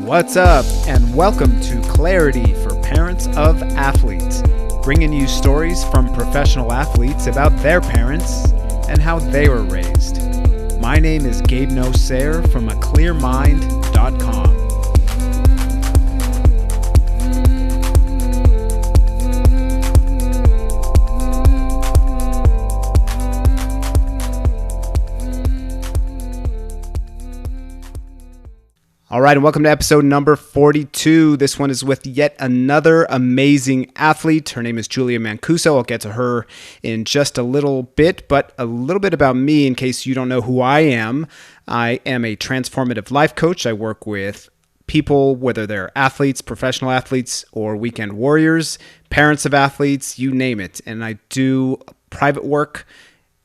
What's up, and welcome to Clarity for Parents of Athletes, bringing you stories from professional athletes about their parents and how they were raised. My name is Gabe from aclearmind.com. All right, and welcome to episode number 42. This one is with yet another amazing athlete. Her name is Julia Mancuso. I'll get to her in just a little bit, but a little bit about me in case you don't know who I am. I am a transformative life coach. I work with people, whether they're athletes, professional athletes, or weekend warriors, parents of athletes, you name it. And I do private work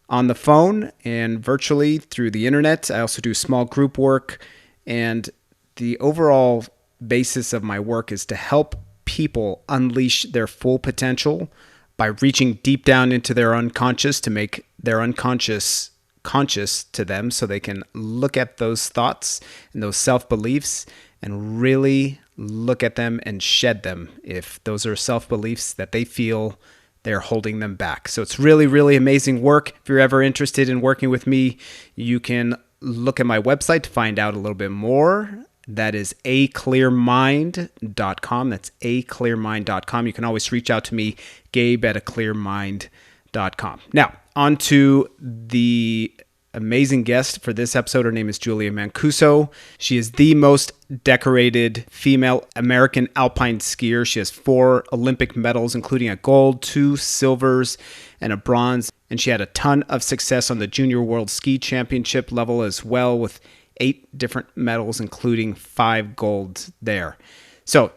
on the phone and virtually through the internet. I also do small group work, and the overall basis of my work is to help people unleash their full potential by reaching deep down into their unconscious to make their unconscious conscious to them so they can look at those thoughts and those self-beliefs and really look at them and shed them if those are self-beliefs that they feel they're holding them back. So it's really, really amazing work. If you're ever interested in working with me, you can look at my website to find out a little bit more. That is aclearmind.com. That's aclearmind.com. You can always reach out to me, Gabe at aclearmind.com. Now, on to the amazing guest for this episode. Her name is Julia Mancuso. She is the most decorated female American alpine skier. She has 4 Olympic medals, including a gold, 2 silvers, and a bronze. And she had a ton of success on the Junior World Ski Championship level as well, with 8 different medals, including 5 golds there. So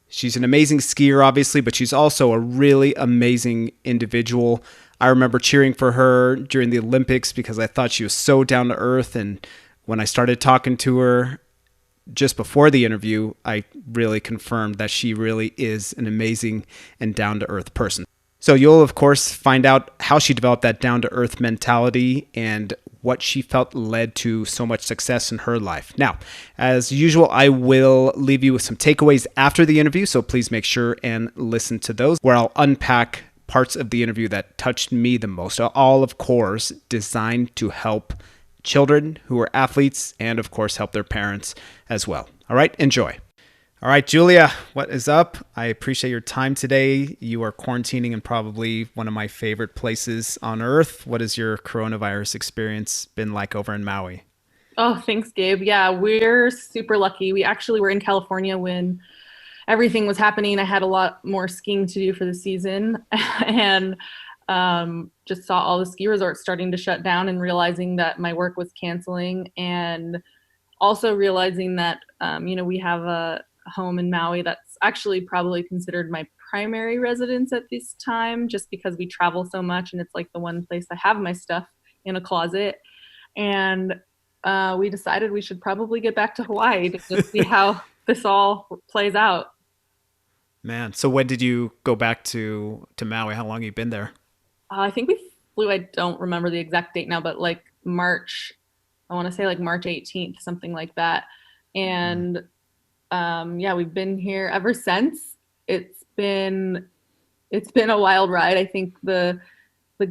she's an amazing skier, obviously, but she's also a really amazing individual. I remember cheering for her during the Olympics because I thought she was so down to earth. And when I started talking to her just before the interview, I really confirmed that she really is an amazing and down to earth person. So you'll, of course, find out how she developed that down to earth mentality and what she felt led to so much success in her life. Now, as usual, I will leave you with some takeaways after the interview, so please make sure and listen to those, where I'll unpack parts of the interview that touched me the most, all, of course, designed to help children who are athletes and, of course, help their parents as well. All right, enjoy. All right, Julia, what is up? I appreciate your time today. You are quarantining in probably one of my favorite places on earth. What has your coronavirus experience been like over in Maui? Oh, thanks, Gabe. Yeah, we're super lucky. We actually were in California when everything was happening. I had a lot more skiing to do for the season and just saw all the ski resorts starting to shut down and realizing that my work was canceling, and also realizing that, we have a home in Maui that's actually probably considered my primary residence at this time, just because we travel so much and it's like the one place I have my stuff in a closet. And we decided we should probably get back to Hawaii to just see how this all plays out. Man, so when did you go back to Maui? How long have you been there? I think we flew, I don't remember the exact date now, but like March, I want to say like March 18th, something like that. And we've been here ever since. It's been a wild ride. I think the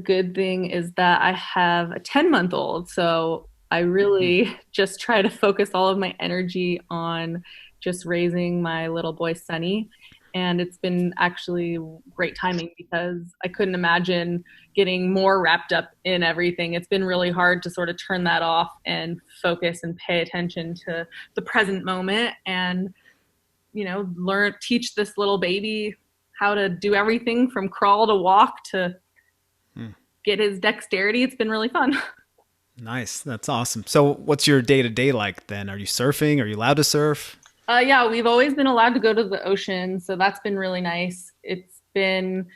good thing is that I have a 10-month-old, so I really just try to focus all of my energy on just raising my little boy Sonny. And it's been actually great timing because I couldn't imagine getting more wrapped up in everything. It's been really hard to sort of turn that off and focus and pay attention to the present moment and, teach this little baby how to do everything from crawl to walk to get his dexterity. It's been really fun. Nice. That's awesome. So what's your day-to-day like then? Are you surfing? Are you allowed to surf? Yeah, we've always been allowed to go to the ocean, so that's been really nice. It's been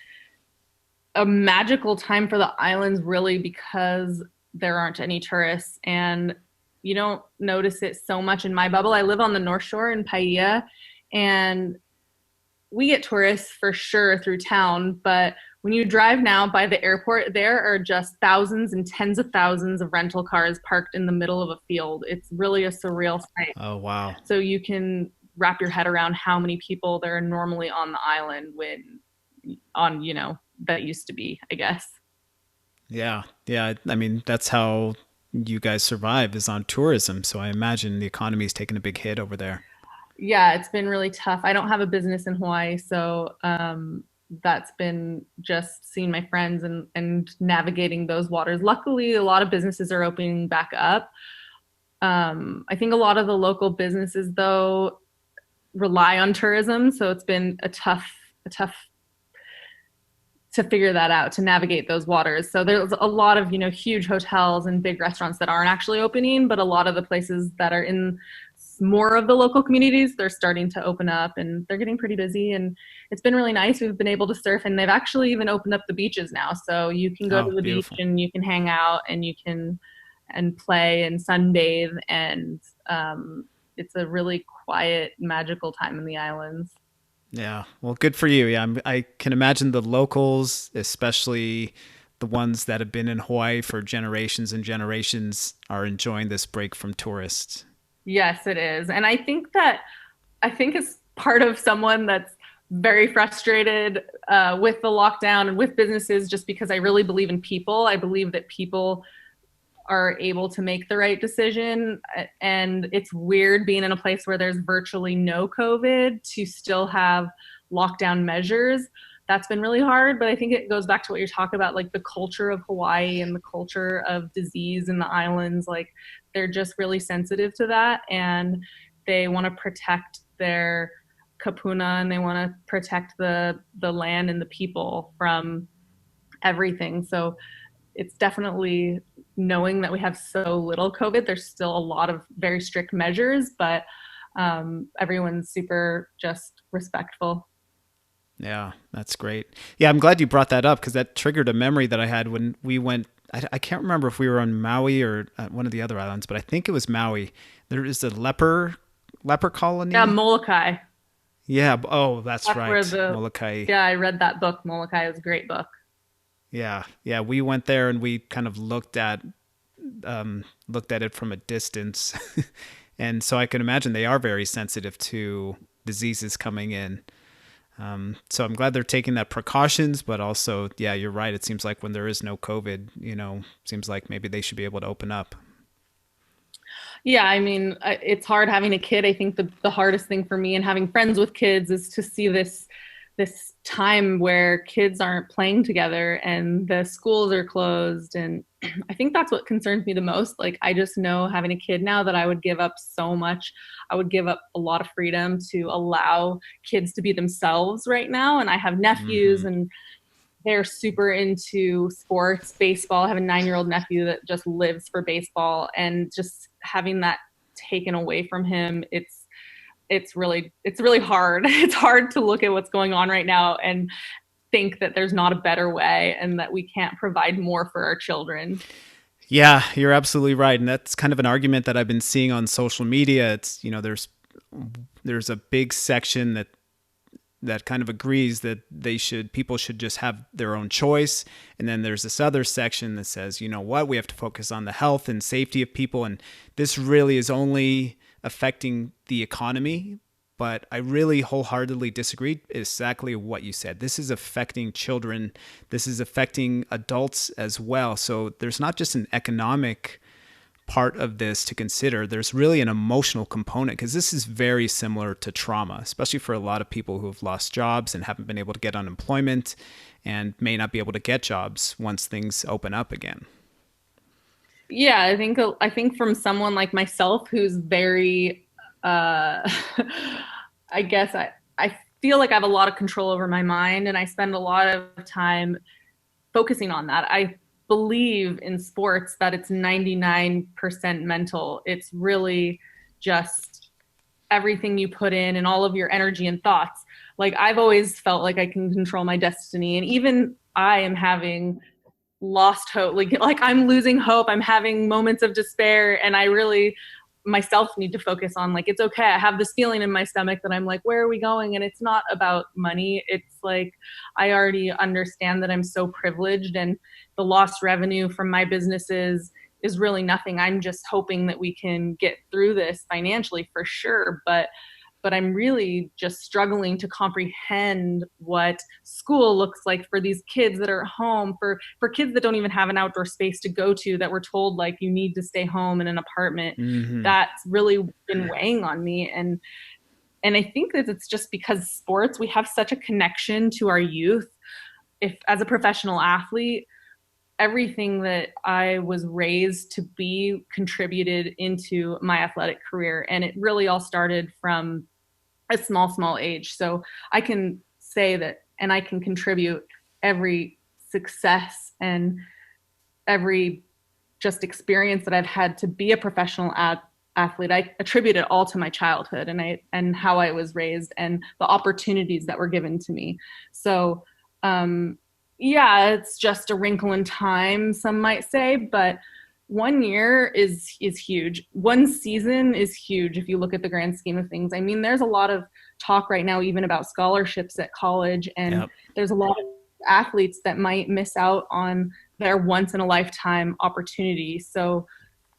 a magical time for the islands, really, because there aren't any tourists, and you don't notice it so much in my bubble. I live on the North Shore in Paia, and we get tourists for sure through town, but when you drive now by the airport, there are just thousands and tens of thousands of rental cars parked in the middle of a field. It's really a surreal sight. Oh, wow. So you can wrap your head around how many people there are normally on the island when on, that used to be, I guess. Yeah. Yeah. I mean, that's how you guys survive is on tourism. So I imagine the economy's taken a big hit over there. Yeah, it's been really tough. I don't have a business in Hawaii, so that's been just seeing my friends and navigating those waters. Luckily, a lot of businesses are opening back up. I think a lot of the local businesses, though, rely on tourism, so it's been a tough to figure that out, to navigate those waters. So there's a lot of, huge hotels and big restaurants that aren't actually opening, but a lot of the places that are in more of the local communities, they're starting to open up and they're getting pretty busy. And it's been really nice. We've been able to surf, and they've actually even opened up the beaches now. So you can go Oh, to the beach beautiful. and you can hang out and you can and play and sunbathe. And it's a really quiet, magical time in the islands. Yeah. Well, good for you. Yeah. I can imagine the locals, especially the ones that have been in Hawaii for generations and generations, are enjoying this break from tourists. Yes, it is. And I think it's part of someone that's very frustrated with the lockdown and with businesses, just because I really believe in people. I believe that people are able to make the right decision. And it's weird being in a place where there's virtually no COVID to still have lockdown measures. That's been really hard, but I think it goes back to what you're talking about, like the culture of Hawaii and the culture of disease in the islands. Like they're just really sensitive to that, and they want to protect their kapuna, and they want to protect the land and the people from everything. So it's definitely, knowing that we have so little COVID, there's still a lot of very strict measures, but everyone's super just respectful. Yeah, that's great. Yeah, I'm glad you brought that up because that triggered a memory that I had when we went. I can't remember if we were on Maui or one of the other islands, but I think it was Maui. There is a leper Yeah, colony. Molokai. Yeah. Oh, that's That's where right. the Molokai. Yeah, I read that book. Molokai is a great book. Yeah. Yeah. We went there and we kind of looked at it from a distance, and so I can imagine they are very sensitive to diseases coming in. So I'm glad they're taking that precautions, but also, yeah, you're right. It seems like when there is no COVID, seems like maybe they should be able to open up. Yeah, I mean, it's hard having a kid. I think the hardest thing for me and having friends with kids is to see this time where kids aren't playing together and the schools are closed. And I think that's what concerns me the most. Like, I just know having a kid now that I would give up so much. I would give up a lot of freedom to allow kids to be themselves right now. And I have nephews, Hmm. and they're super into sports, baseball. I have a 9-year-old nephew that just lives for baseball, and just having that taken away from him, it's really hard. It's hard to look at what's going on right now and think that there's not a better way and that we can't provide more for our children. Yeah, you're absolutely right, and that's kind of an argument that I've been seeing on social media. It's there's a big section that kind of agrees that people should just have their own choice, and then there's this other section that says, you know what, we have to focus on the health and safety of people, and this really is only affecting the economy. But I really wholeheartedly disagree. Exactly what you said. This is affecting children. This is affecting adults as well. So there's not just an economic part of this to consider. There's really an emotional component because this is very similar to trauma, especially for a lot of people who have lost jobs and haven't been able to get unemployment and may not be able to get jobs once things open up again. Yeah, I think from someone like myself who's very I guess I feel like I have a lot of control over my mind, and I spend a lot of time focusing on that. I believe in sports that it's 99% mental. It's really just everything you put in and all of your energy and thoughts. Like, I've always felt like I can control my destiny, and even I am having lost hope. Like I'm losing hope. I'm having moments of despair, and I really myself need to focus on, like, it's okay. I have this feeling in my stomach that I'm like, where are we going? And it's not about money. It's like, I already understand that I'm so privileged, and the lost revenue from my businesses is really nothing. I'm just hoping that we can get through this financially for sure. But I'm really just struggling to comprehend what school looks like for these kids that are at home, for kids that don't even have an outdoor space to go to, that we're told like you need to stay home in an apartment. Mm-hmm. That's really been weighing on me. And I think that it's just because sports, we have such a connection to our youth. If as a professional athlete, everything that I was raised to be contributed into my athletic career. And it really all started from a small age. So I can say that, and I can contribute every success and every just experience that I've had to be a professional athlete. I attribute it all to my childhood and how I was raised and the opportunities that were given to me. So, yeah, it's just a wrinkle in time, some might say, but 1 year is huge. One season is huge if you look at the grand scheme of things. I mean, there's a lot of talk right now even about scholarships at college, and Yep. there's a lot of athletes that might miss out on their once in a lifetime opportunity. So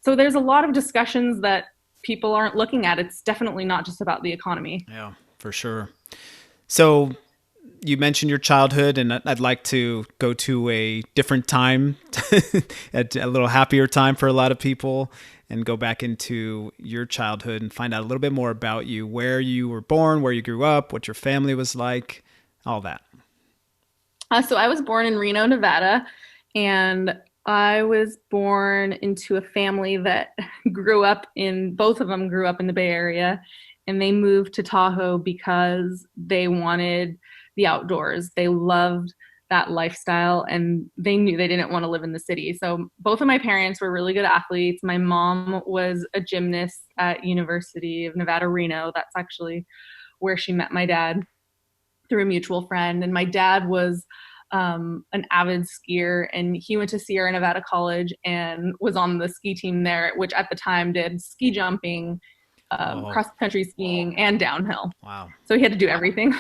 there's a lot of discussions that people aren't looking at. It's definitely not just about the economy. Yeah, for sure. So you mentioned your childhood, and I'd like to go to a different time, a little happier time for a lot of people, and go back into your childhood and find out a little bit more about you, where you were born, where you grew up, what your family was like, all that. So I was born in Reno, Nevada, and I was born into a family that both of them grew up in the Bay Area, and they moved to Tahoe because they wanted the outdoors. They loved that lifestyle, and they knew they didn't want to live in the city. So both of my parents were really good athletes. My mom was a gymnast at University of Nevada, Reno. That's actually where she met my dad through a mutual friend. And my dad was an avid skier, and he went to Sierra Nevada College and was on the ski team there, which at the time did ski jumping, Oh, cross country skiing, and downhill. wow. So he had to do everything.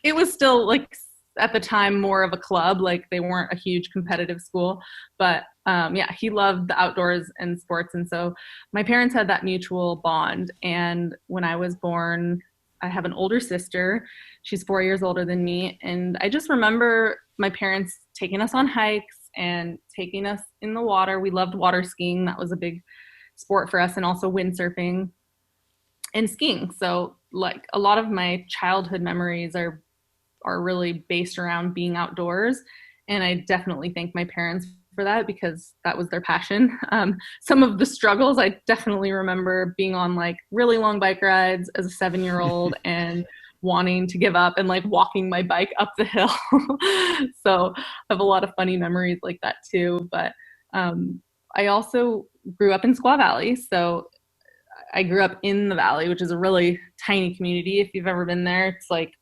It was still like at the time more of a club, like they weren't a huge competitive school, but yeah, he loved the outdoors and sports. And so my parents had that mutual bond. And when I was born, I have an older sister. She's 4 years older than me. And I just remember my parents taking us on hikes and taking us in the water. We loved water skiing. That was a big sport for us, and also windsurfing and skiing. So like a lot of my childhood memories are really based around being outdoors. And I definitely thank my parents for that, because that was their passion. Some of the struggles, I definitely remember being on like really long bike rides as a 7-year-old and wanting to give up and like walking my bike up the hill. So I have a lot of funny memories like that too. But I also grew up in Squaw Valley. So I grew up in the valley, which is a really tiny community. If you've ever been there, it's like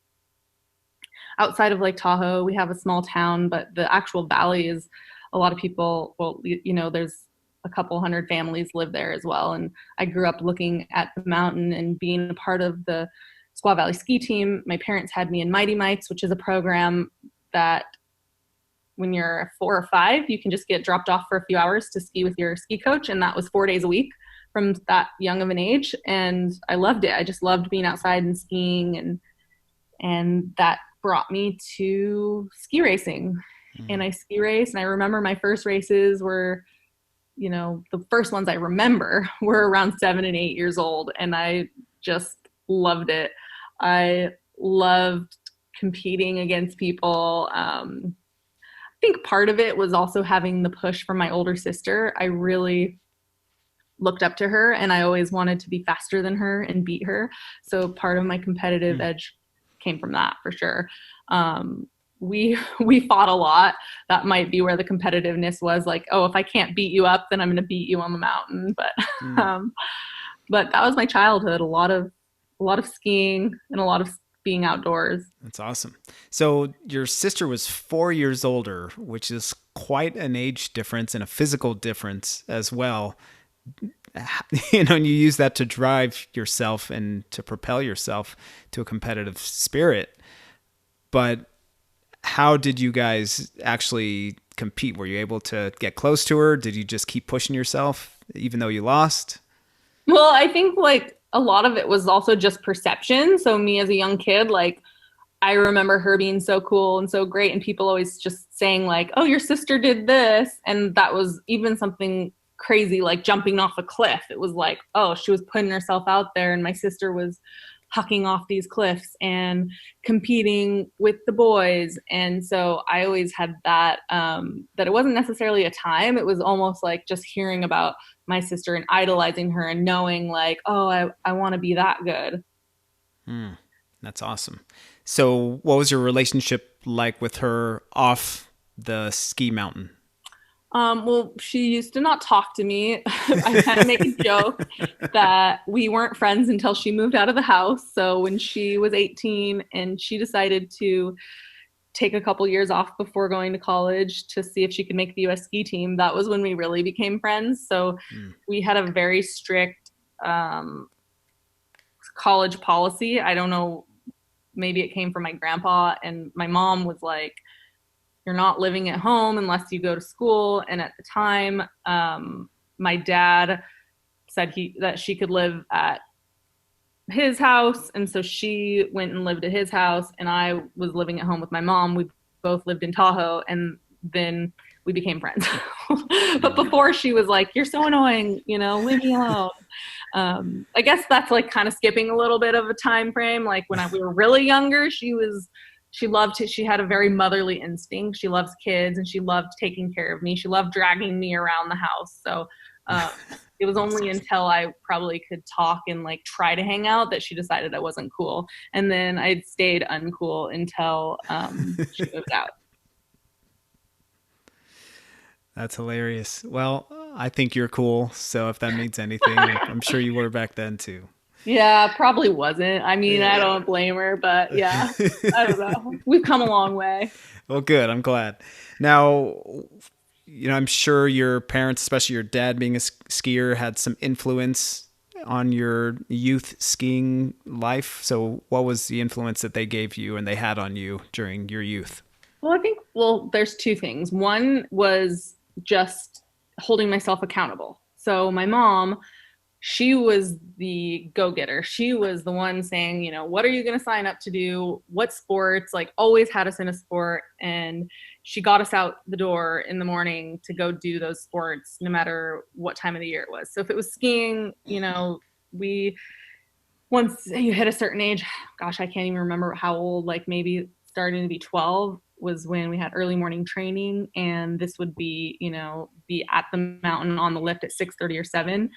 outside of Lake Tahoe. We have a small town, but the actual valley is a lot of people. Well, there's a couple hundred families live there as well. And I grew up looking at the mountain and being a part of the Squaw Valley ski team. My parents had me in Mighty Mites, which is a program that when you're 4 or 5, you can just get dropped off for a few hours to ski with your ski coach. And that was 4 days a week from that young of an age. And I loved it. I just loved being outside and skiing. And that brought me to ski racing. And I ski raced. And I remember my first races were, the first ones I remember were around 7 and 8 years old. And I just loved it. I loved competing against people. I think part of it was also having the push from my older sister. I really looked up to her, and I always wanted to be faster than her and beat her. So part of my competitive edge came from that for sure. We fought a lot. That might be where the competitiveness was, like, oh, if I can't beat you up, then I'm going to beat you on the mountain. But that was my childhood. A lot of skiing and a lot of being outdoors. That's awesome. So your sister was 4 years older, which is quite an age difference and a physical difference as well. and you use that to drive yourself and to propel yourself to a competitive spirit. But how did you guys actually compete? Were you able to get close to her? Did you just keep pushing yourself even though you lost? Well, I think like a lot of it was also just perception. So me as a young kid, like I remember her being so cool and so great, and people always just saying like, "Oh, your sister did this," and that was even something crazy like jumping off a cliff. It was like, oh, she was putting herself out there, and my sister was hucking off these cliffs and competing with the boys. And so I always had that that it wasn't necessarily a time. It was almost like just hearing about my sister and idolizing her and knowing like, oh, I want to be that good. Hmm, that's awesome. So, what was your relationship like with her off the ski mountain? Well, she used to not talk to me. I kind of make a joke that we weren't friends until she moved out of the house. So when she was 18 and she decided to take a couple years off before going to college to see if she could make the US ski team, that was when we really became friends. So Hmm. we had a very strict um, college policy. I don't know, maybe it came from my grandpa, and my mom was like, you're not living at home unless you go to school. And at the time, my dad said that she could live at his house, and so she went and lived at his house, and I was living at home with my mom. We both lived in Tahoe, and then we became friends. But Hmm. before, she was like, "You're so annoying, leave me alone." I guess that's like kind of skipping a little bit of a time frame. Like when we were really younger, she loved to, she had a very motherly instinct. She loves kids and she loved taking care of me. She loved dragging me around the house. So um, it was only Awesome. until I probably could talk and like try to hang out that she decided I wasn't cool. And then I stayed uncool until she moved out. That's hilarious. Well, I think you're cool. So if that means anything, I'm sure you were back then too. Yeah, probably wasn't. I mean, I Yeah. don't blame her, but yeah, I don't know. We've come a long way. Well, good. I'm glad. Now, I'm sure your parents, especially your dad being a skier, had some influence on your youth skiing life. So, what was the influence that they gave you and they had on you during your youth? Well, I think, well, there's two things. One was just holding myself accountable. So my mom, she was the go-getter. She was the one saying, what are you going to sign up to do? What sports? Like always had us in a sport. And she got us out the door in the morning to go do those sports, no matter what time of the year it was. So if it was skiing, we, once you hit a certain age, gosh, I can't even remember how old, like maybe starting to be 12 was when we had early morning training. And this would be, be at the mountain on the lift at 6:30 or 7.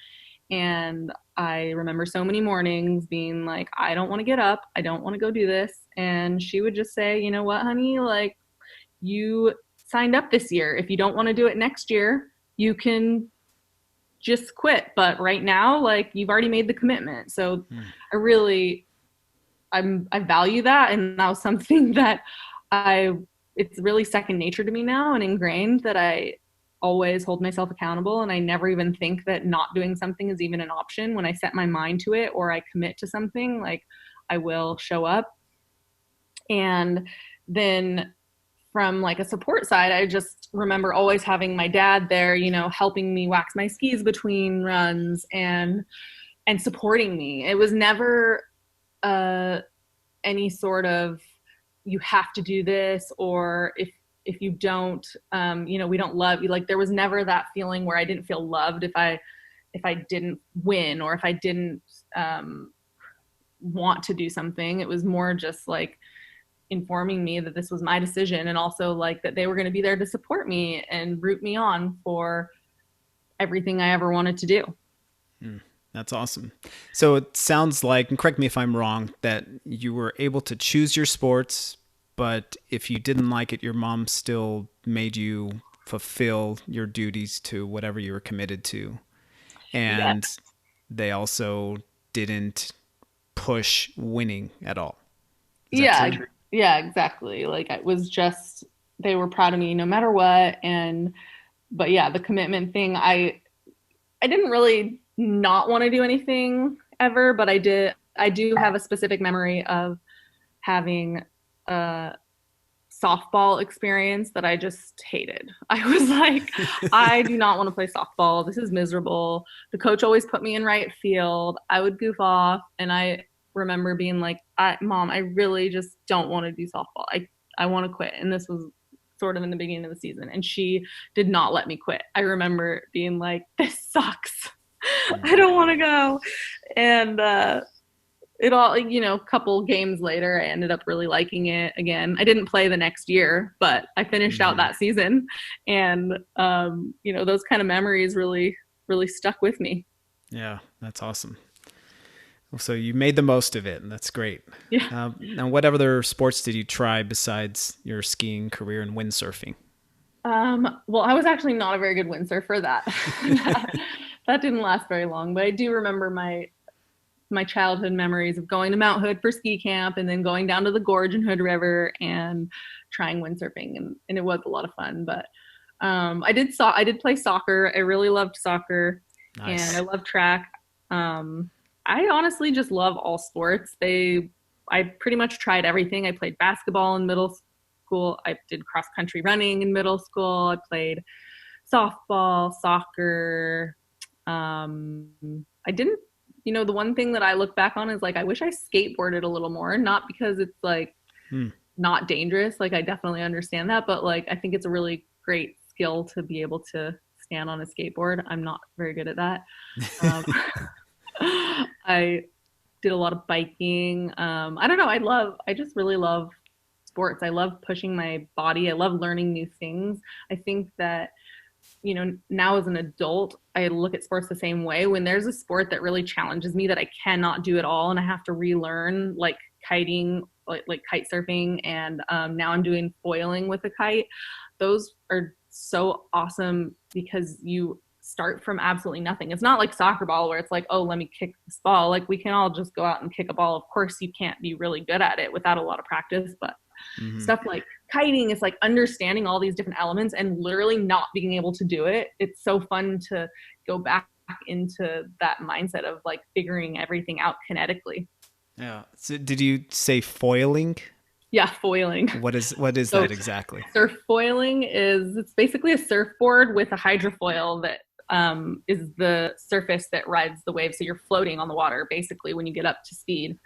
And I remember so many mornings being like, I don't want to get up. I don't want to go do this. And she would just say, you know what, honey, like you signed up this year. If you don't want to do it next year, you can just quit. But right now, like you've already made the commitment. So Hmm. I really, I value that. And that was something that I, it's really second nature to me now and ingrained that I always hold myself accountable, and I never even think that not doing something is even an option. When I set my mind to it or I commit to something, like I will show up. And then from like a support side, I just remember always having my dad there, helping me wax my skis between runs and supporting me. It was never uh any sort of you have to do this, or if you don't, we don't love you. Like there was never that feeling where I didn't feel loved if I didn't win, or if I didn't want to do something. It was more just like informing me that this was my decision, and also like that they were going to be there to support me and root me on for everything I ever wanted to do. Hmm. That's awesome. So it sounds like, and correct me if I'm wrong, that you were able to choose your sports, but if you didn't like it, your mom still made you fulfill your duties to whatever you were committed to. Yeah. And they also didn't push winning at all. Is that Yeah. true? Yeah, exactly. Like it was just they were proud of me no matter what. And but yeah, the commitment thing, I didn't really not want to do anything ever, but I do have a specific memory of having a softball experience that I just hated. I was like, I do not want to play softball. This is miserable. The coach always put me in right field. I would goof off, and I remember being like, Mom, I really just don't want to do softball. I want to quit. And this was sort of in the beginning of the season, and she did not let me quit. I remember being like, this sucks. I don't want to go. And it all, a couple games later, I ended up really liking it again. I didn't play the next year, but I finished out that season. And, those kind of memories really, really stuck with me. Yeah, that's awesome. So you made the most of it, and that's great. Yeah. Now, what other sports did you try besides your skiing career and windsurfing? Well, I was actually not a very good windsurfer. That didn't last very long, but I do remember my childhood memories of going to Mount Hood for ski camp and then going down to the gorge in Hood River and trying windsurfing, and it was a lot of fun. But I did play soccer. I really loved soccer. Nice. And I love track. I honestly just love all sports. I pretty much tried everything. I played basketball in middle school. I did cross country running in middle school. I played softball, soccer. I didn't, the one thing that I look back on is like, I wish I skateboarded a little more, not because it's like not dangerous. Like I definitely understand that, but like, I think it's a really great skill to be able to stand on a skateboard. I'm not very good at that. I did a lot of biking. I don't know. I just really love sports. I love pushing my body. I love learning new things. I think that, now as an adult, I look at sports the same way. When there's a sport that really challenges me that I cannot do at all and I have to relearn, like kiting, like kite surfing, and now I'm doing foiling with a kite. Those are so awesome because you start from absolutely nothing. It's not like soccer ball where it's like, oh, let me kick this ball. Like we can all just go out and kick a ball. Of course, you can't be really good at it without a lot of practice, but stuff like kiting is like understanding all these different elements and literally not being able to do it. It's so fun to go back into that mindset of like figuring everything out kinetically. Yeah. So did you say foiling? Yeah, foiling. What is that exactly? Surf foiling it's basically a surfboard with a hydrofoil that is the surface that rides the wave. So you're floating on the water basically when you get up to speed.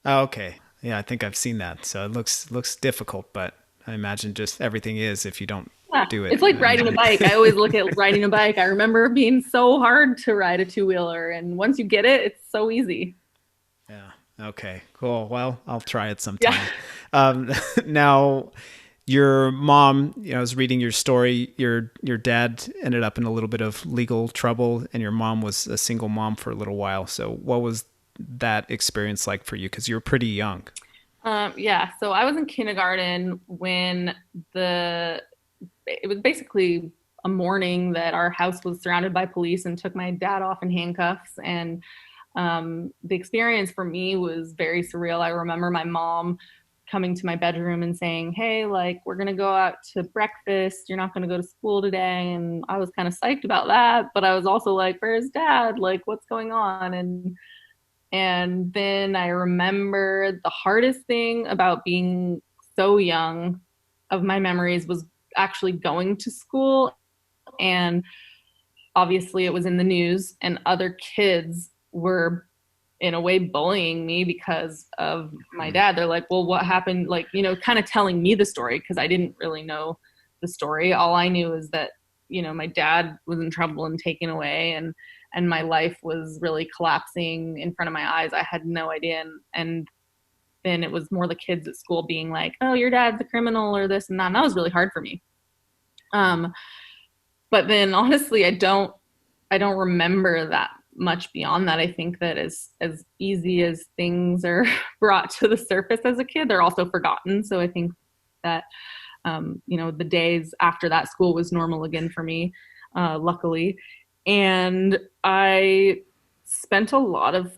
Oh, okay. Yeah, I think I've seen that. So it looks difficult, but I imagine just everything is if you don't do it. It's like riding a bike. I always look at riding a bike. I remember being so hard to ride a two-wheeler, and once you get it, it's so easy. Yeah. Okay, cool. Well, I'll try it sometime. Yeah. Now, your mom, I was reading your story. Your dad ended up in a little bit of legal trouble, and your mom was a single mom for a little while. So what was that experience like for you? Because you were pretty young. Yeah. So I was in kindergarten when it was basically a morning that our house was surrounded by police and took my dad off in handcuffs. And the experience for me was very surreal. I remember my mom coming to my bedroom and saying, hey, like, we're going to go out to breakfast. You're not going to go to school today. And I was kind of psyched about that. But I was also like, where's dad? Like, what's going on? And then I remember the hardest thing about being so young of my memories was actually going to school. And obviously it was in the news and other kids were in a way bullying me because of my dad. They're like, well, what happened? Like, kind of telling me the story because I didn't really know the story. All I knew is that, my dad was in trouble and taken away and my life was really collapsing in front of my eyes. I had no idea. And then it was more the kids at school being like, oh, your dad's a criminal or this and that. And that was really hard for me. But then honestly, I don't remember that much beyond that. I think that as easy as things are brought to the surface as a kid, they're also forgotten. So I think that, the days after that, school was normal again for me, luckily. And I spent a lot of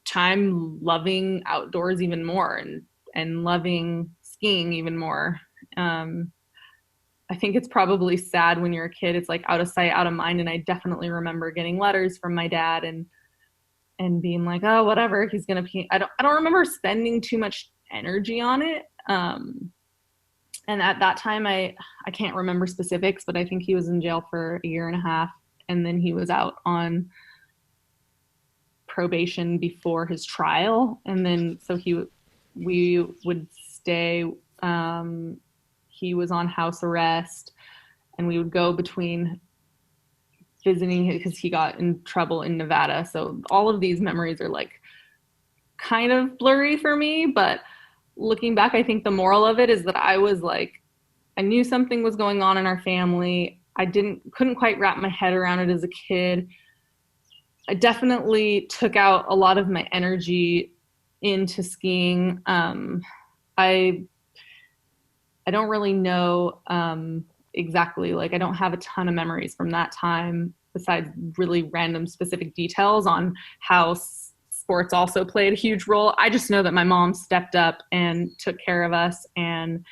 time loving outdoors even more and loving skiing even more. I think it's probably sad when you're a kid. It's like out of sight, out of mind. And I definitely remember getting letters from my dad and being like, oh, whatever, he's gonna pee. I don't remember spending too much energy on it. And at that time, I can't remember specifics, but I think he was in jail for a year and a half, and then he was out on probation before his trial, and then so we would stay. He was on house arrest, and we would go between visiting him because he got in trouble in Nevada. So all of these memories are like kind of blurry for me, but looking back, I think the moral of it is that I was like, I knew something was going on in our family. I couldn't quite wrap my head around it as a kid. I definitely took out a lot of my energy into skiing. I don't really know exactly, like I don't have a ton of memories from that time besides really random specific details on how sports also played a huge role. I just know that my mom stepped up and took care of us and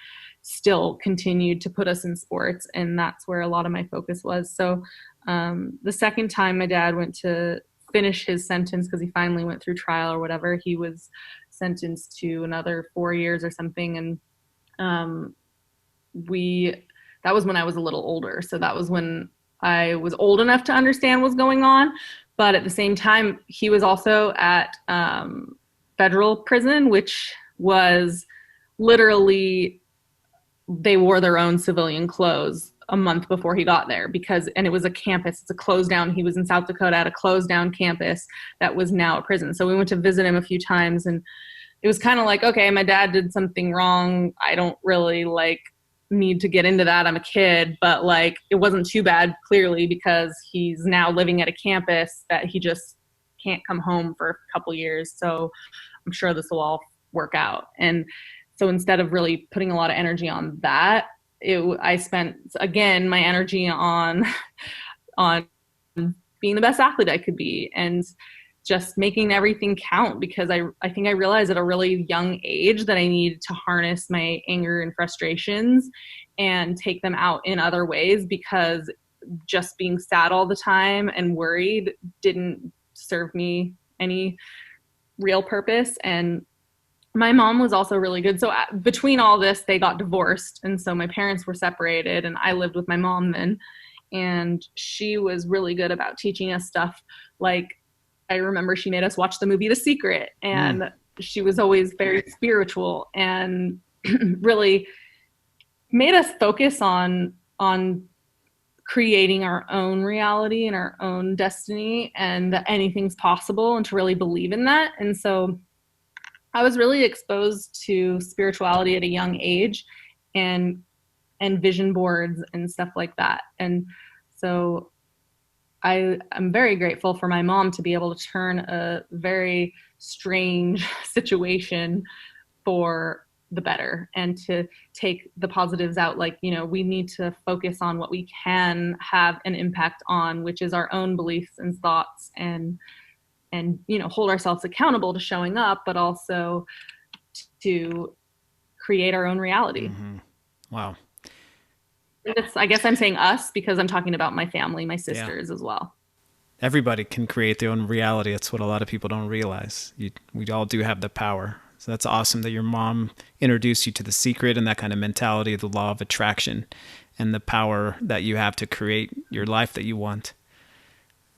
still continued to put us in sports, and that's where a lot of my focus was. So the second time my dad went to finish his sentence, because he finally went through trial or whatever, he was sentenced to another 4 years or something, and that was when I was a little older. So that was when I was old enough to understand what's going on. But at the same time, he was also at federal prison, which was literally, they wore their own civilian clothes a month before he got there and it was a campus. It's a closed down. He was in South Dakota at a closed down campus that was now a prison. So we went to visit him a few times, and it was kind of like, okay, my dad did something wrong. I don't really need to get into that. I'm a kid, but it wasn't too bad clearly, because he's now living at a campus that he just can't come home for a couple years. So I'm sure this will all work out. And so instead of really putting a lot of energy on that, I spent again my energy on being the best athlete I could be and just making everything count, because I think I realized at a really young age that I needed to harness my anger and frustrations and take them out in other ways, because just being sad all the time and worried didn't serve me any real purpose. And my mom was also really good. So between all this, they got divorced. And so my parents were separated, and I lived with my mom then. And she was really good about teaching us stuff. I remember she made us watch the movie The Secret, and she was always very spiritual and really made us focus on creating our own reality and our own destiny, and that anything's possible, and to really believe in that. And so I was really exposed to spirituality at a young age, and vision boards and stuff like that. And so I'm very grateful for my mom to be able to turn a very strange situation for the better, and to take the positives out. We need to focus on what we can have an impact on, which is our own beliefs and thoughts, and hold ourselves accountable to showing up, but also to create our own reality. Mm-hmm. Wow. I guess I'm saying us because I'm talking about my family, my sisters as well. Everybody can create their own reality. That's what a lot of people don't realize. We all do have the power. So that's awesome that your mom introduced you to The Secret and that kind of mentality of the law of attraction and the power that you have to create your life that you want.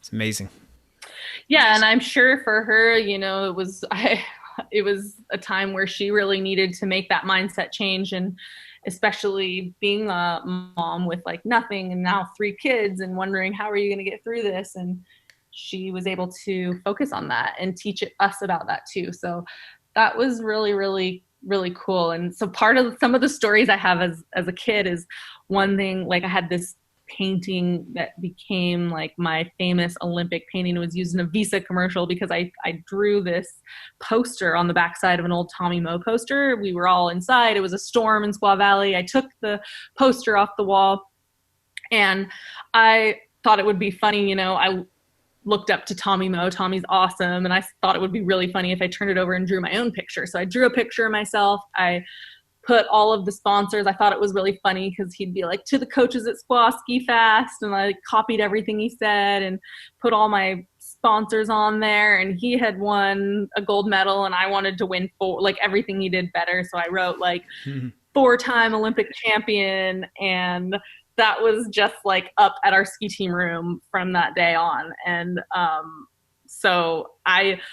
It's amazing. Yeah, and I'm sure for her, it was a time where she really needed to make that mindset change, and especially being a mom with nothing and now 3 kids and wondering how are you going to get through this, and she was able to focus on that and teach us about that too. So that was really, really, really cool. And so part of some of the stories I have as a kid is one thing, I had this painting that became my famous Olympic painting. It was used in a Visa commercial because I drew this poster on the backside of an old Tommy Moe poster. We were all inside. It was a storm in Squaw Valley. I took the poster off the wall, and I thought it would be funny. I looked up to Tommy Moe. Tommy's awesome. And I thought it would be really funny if I turned it over and drew my own picture. So I drew a picture of myself. I put all of the sponsors. I thought it was really funny because he'd be like, to the coaches at Squaw Ski Fast, and I copied everything he said and put all my sponsors on there. And he had won a gold medal, and I wanted to win everything he did better. So I wrote like 4-time Olympic champion, and that was just like up at our ski team room from that day on. And so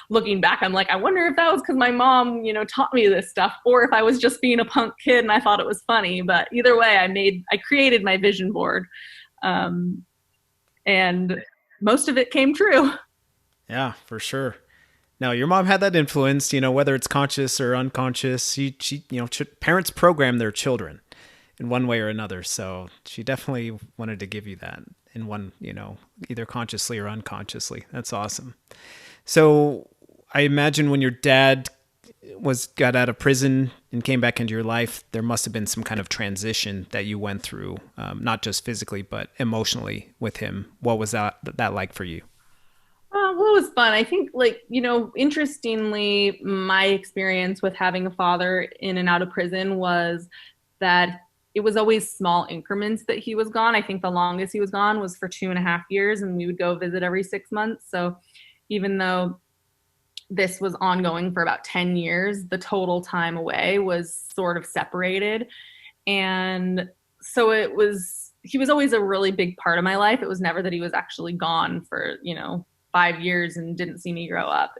looking back, I'm like, I wonder if that was because my mom, taught me this stuff, or if I was just being a punk kid and I thought it was funny. But either way, I created my vision board, and most of it came true. Yeah, for sure. Now, your mom had that influence, whether it's conscious or unconscious. Parents program their children in one way or another. So she definitely wanted to give you that in one, either consciously or unconsciously. That's awesome. So I imagine when your dad got out of prison and came back into your life, there must have been some kind of transition that you went through, not just physically, but emotionally with him. What was that like for you? Well, it was fun. I think, interestingly, my experience with having a father in and out of prison was that it was always small increments that he was gone. I think the longest he was gone was for 2.5 years, and we would go visit every 6 months. So even though this was ongoing for about 10 years, the total time away was sort of separated. And so he was always a really big part of my life. It was never that he was actually gone for, 5 years and didn't see me grow up.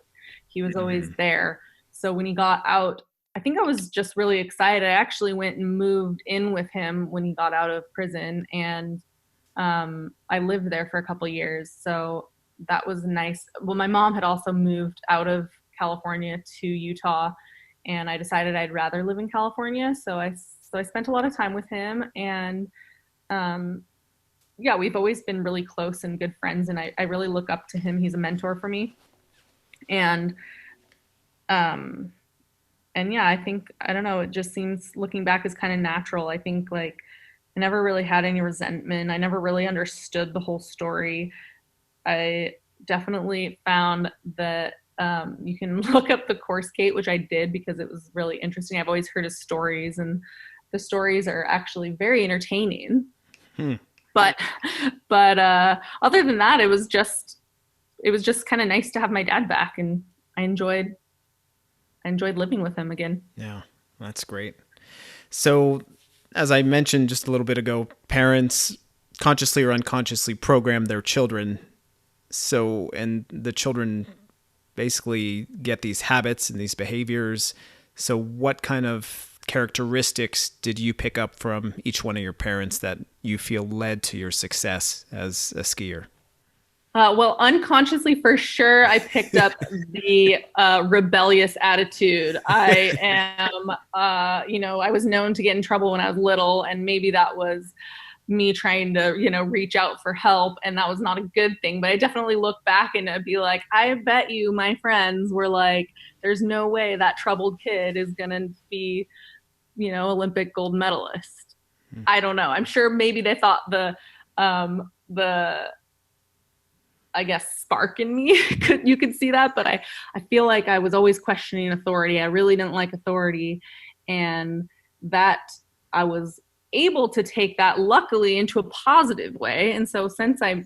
He was always there. So when he got out, I think I was just really excited. I actually went and moved in with him when he got out of prison, and I lived there for a couple of years. So that was nice. Well, my mom had also moved out of California to Utah, and I decided I'd rather live in California. So I spent a lot of time with him, and yeah, we've always been really close and good friends, and I really look up to him. He's a mentor for me. And yeah, I think, I don't know, it just seems, looking back, is kind of natural. I think I never really had any resentment. I never really understood the whole story. I definitely found that you can look up the course Kate, which I did because it was really interesting. I've always heard his stories, and the stories are actually very entertaining. But other than that, it was just kind of nice to have my dad back, and I enjoyed living with him again. Yeah, that's great. So, as I mentioned just a little bit ago, parents consciously or unconsciously program their children. So, and the children basically get these habits and these behaviors. So what kind of characteristics did you pick up from each one of your parents that you feel led to your success as a skier? Well, unconsciously, for sure, I picked up the rebellious attitude. I am, I was known to get in trouble when I was little, and maybe that was me trying to, reach out for help, and that was not a good thing. But I definitely look back and I'd be like, I bet you my friends were like, there's no way that troubled kid is going to be, Olympic gold medalist. I don't know. I'm sure maybe they thought the I guess spark in me you could see that, but I feel like I was always questioning authority. I really didn't like authority, and that I was able to take that luckily into a positive way. And so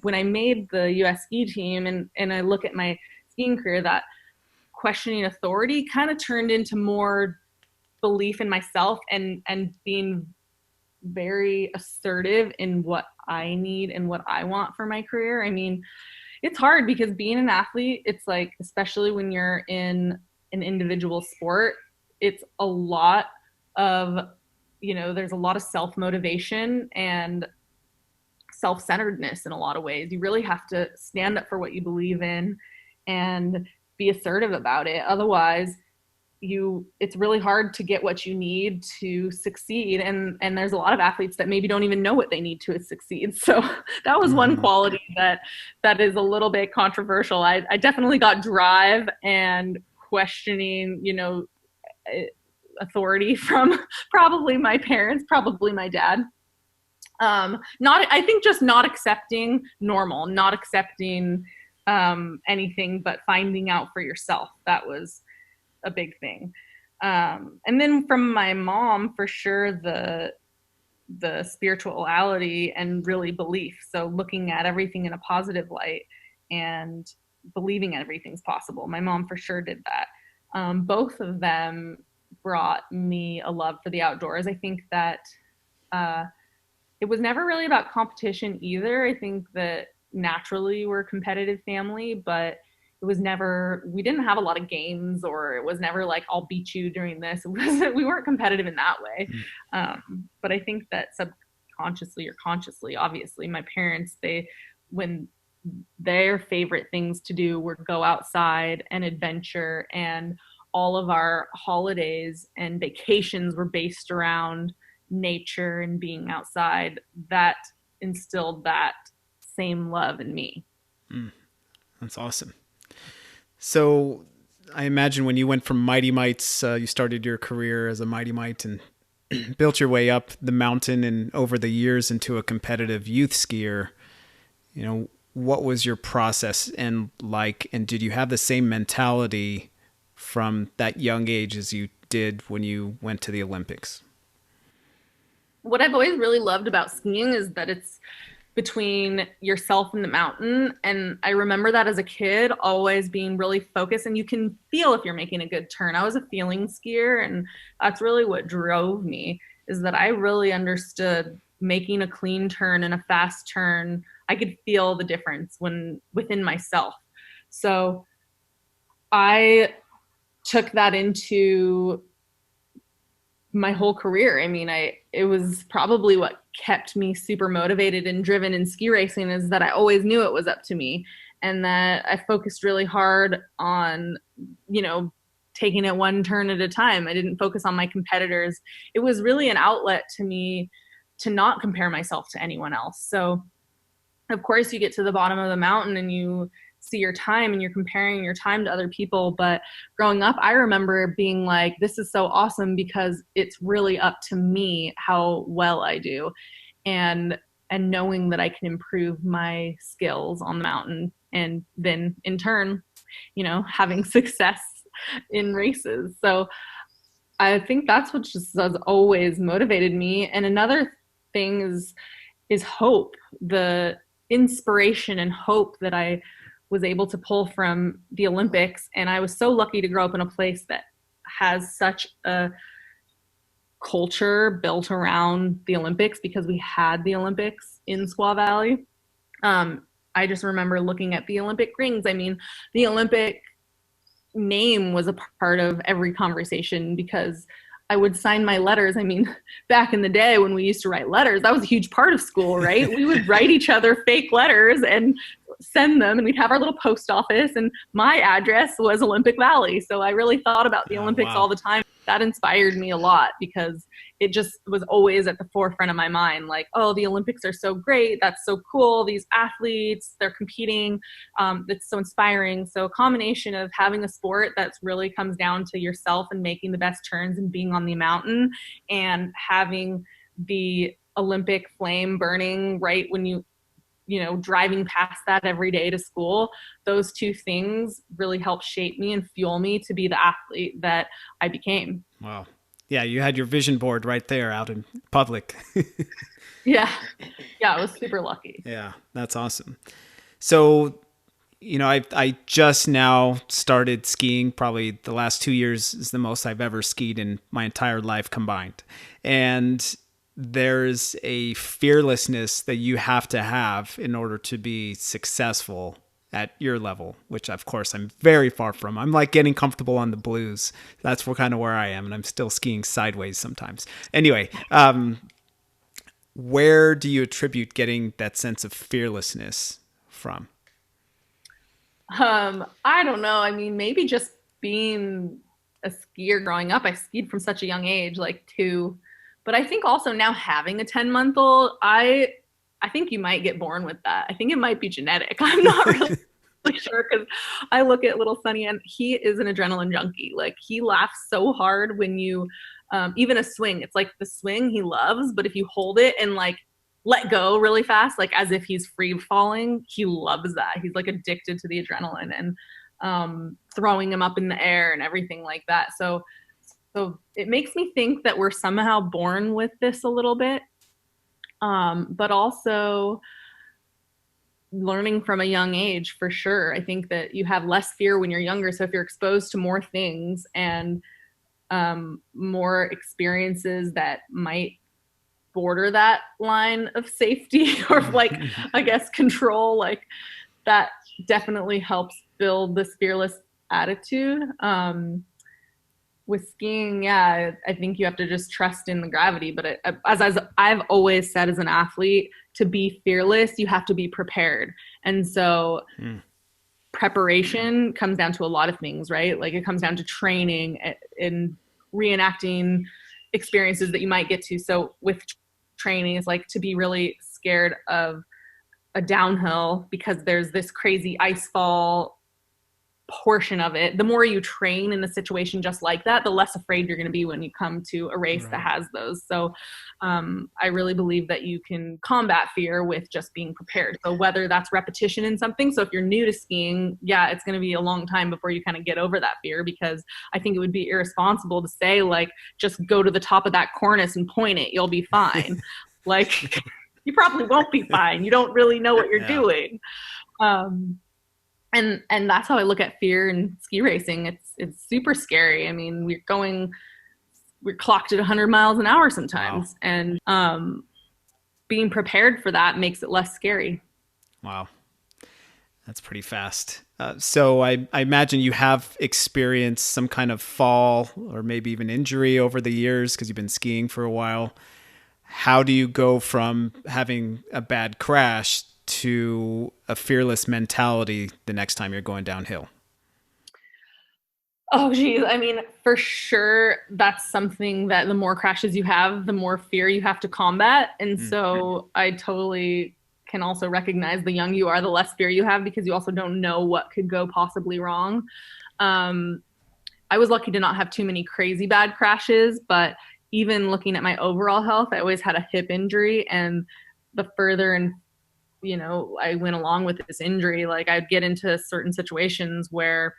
when I made the US ski team, and I look at my skiing career, that questioning authority kind of turned into more belief in myself, and being very assertive in what I need and what I want for my career. I mean, it's hard because being an athlete, it's like, especially when you're in an individual sport, it's a lot of, there's a lot of self-motivation and self-centeredness in a lot of ways. You really have to stand up for what you believe in and be assertive about it. Otherwise, it's really hard to get what you need to succeed. And there's a lot of athletes that maybe don't even know what they need to succeed. So that was one quality that is a little bit controversial. I definitely got drive and questioning, authority from probably my parents, probably my dad. I think just not accepting normal, not accepting anything, but finding out for yourself. That was a big thing. And then from my mom, for sure, the spirituality and really belief. So looking at everything in a positive light and believing everything's possible. My mom for sure did that. Both of them brought me a love for the outdoors. I think that uh, it was never really about competition either. I think that naturally we're a competitive family, but it was never, we didn't have a lot of games, or it was never like, I'll beat you during this. It wasn't, we weren't competitive in that way. But I think that subconsciously or consciously, obviously, my parents, when their favorite things to do were go outside and adventure, and all of our holidays and vacations were based around nature and being outside, that instilled that same love in me. That's awesome. So I imagine when you went from Mighty Mites, you started your career as a Mighty Mite and built your way up the mountain and over the years into a competitive youth skier. You know, what was your process and like, and did you have the same mentality from that young age as you did when you went to the Olympics? What I've always really loved about skiing is that it's between yourself and the mountain. And I remember that as a kid, always being really focused, and you can feel if you're making a good turn. I was a feeling skier, and that's really what drove me, is that I really understood making a clean turn and a fast turn. I could feel the difference when within myself. So I took that into my whole career. I mean, it was probably what kept me super motivated and driven in ski racing, is that I always knew it was up to me, and that I focused really hard on, taking it one turn at a time. I didn't focus on my competitors. It was really an outlet to me to not compare myself to anyone else. So of course you get to the bottom of the mountain and you see your time and you're comparing your time to other people. But growing up, I remember being like, this is so awesome because it's really up to me how well I do. And knowing that I can improve my skills on the mountain, and then in turn, having success in races. So I think that's what just has always motivated me. And another thing is hope, the inspiration and hope that I was able to pull from the Olympics. And I was so lucky to grow up in a place that has such a culture built around the Olympics, because we had the Olympics in Squaw Valley. I just remember looking at the Olympic rings. I mean, the Olympic name was a part of every conversation, because I would sign my letters. I mean, back in the day when we used to write letters, that was a huge part of school, right? We would write each other fake letters and send them, and we'd have our little post office, and my address was Olympic Valley. So I really thought about the Olympics all the time. That inspired me a lot, because it just was always at the forefront of my mind. Like, oh, the Olympics are so great. That's so cool. These athletes, they're competing. That's so inspiring. So a combination of having a sport that's really comes down to yourself and making the best turns and being on the mountain, and having the Olympic flame burning right when driving past that every day to school. Those two things really help shape me and fuel me to be the athlete that I became. Wow. Yeah, you had your vision board right there out in public. Yeah. Yeah, I was super lucky. Yeah, that's awesome. So, I just now started skiing. Probably the last 2 years is the most I've ever skied in my entire life combined. And there's a fearlessness that you have to have in order to be successful at your level, which of course I'm very far from. I'm like getting comfortable on the blues. That's kind of where I am, and I'm still skiing sideways sometimes. Anyway, where do you attribute getting that sense of fearlessness from? I don't know. I mean, maybe just being a skier growing up. I skied from such a young age, like 2. But I think also now having a 10-month-old, I think you might get born with that. I think it might be genetic. I'm not really sure, because I look at little Sonny and he is an adrenaline junkie. Like, he laughs so hard when you, even a swing, it's like the swing he loves, but if you hold it and like let go really fast, like as if he's free falling, he loves that. He's like addicted to the adrenaline, and throwing him up in the air and everything like that. So So it makes me think that we're somehow born with this a little bit, but also learning from a young age for sure. I think that you have less fear when you're younger. So if you're exposed to more things and more experiences that might border that line of safety or like, I guess, control, like that definitely helps build this fearless attitude. With skiing, yeah, I think you have to just trust in the gravity. But as I've always said as an athlete, to be fearless, you have to be prepared. And so preparation comes down to a lot of things, right? Like it comes down to training and reenacting experiences that you might get to. So with training, it's like to be really scared of a downhill because there's this crazy ice fall portion of it. The more you train in a situation just like that, the less afraid you're going to be when you come to a race that has those. So I really believe that you can combat fear with just being prepared. So whether that's repetition in something, so if you're new to skiing, yeah, it's going to be a long time before you kind of get over that fear, because I think it would be irresponsible to say like, just go to the top of that cornice and point it, you'll be fine. Like you probably won't be fine. You don't really know what you're doing. And that's how I look at fear in ski racing. It's super scary. I mean, we're clocked at 100 miles an hour sometimes. Wow. And being prepared for that makes it less scary. Wow. That's pretty fast. So I imagine you have experienced some kind of fall or maybe even injury over the years because you've been skiing for a while. How do you go from having a bad crash to a fearless mentality the next time you're going downhill? Oh, geez. I mean, for sure, that's something that the more crashes you have, the more fear you have to combat. And so I totally can also recognize the young you are, the less fear you have, because you also don't know what could go possibly wrong. I was lucky to not have too many crazy bad crashes, but even looking at my overall health, I always had a hip injury. And the further and I went along with this injury, like I'd get into certain situations where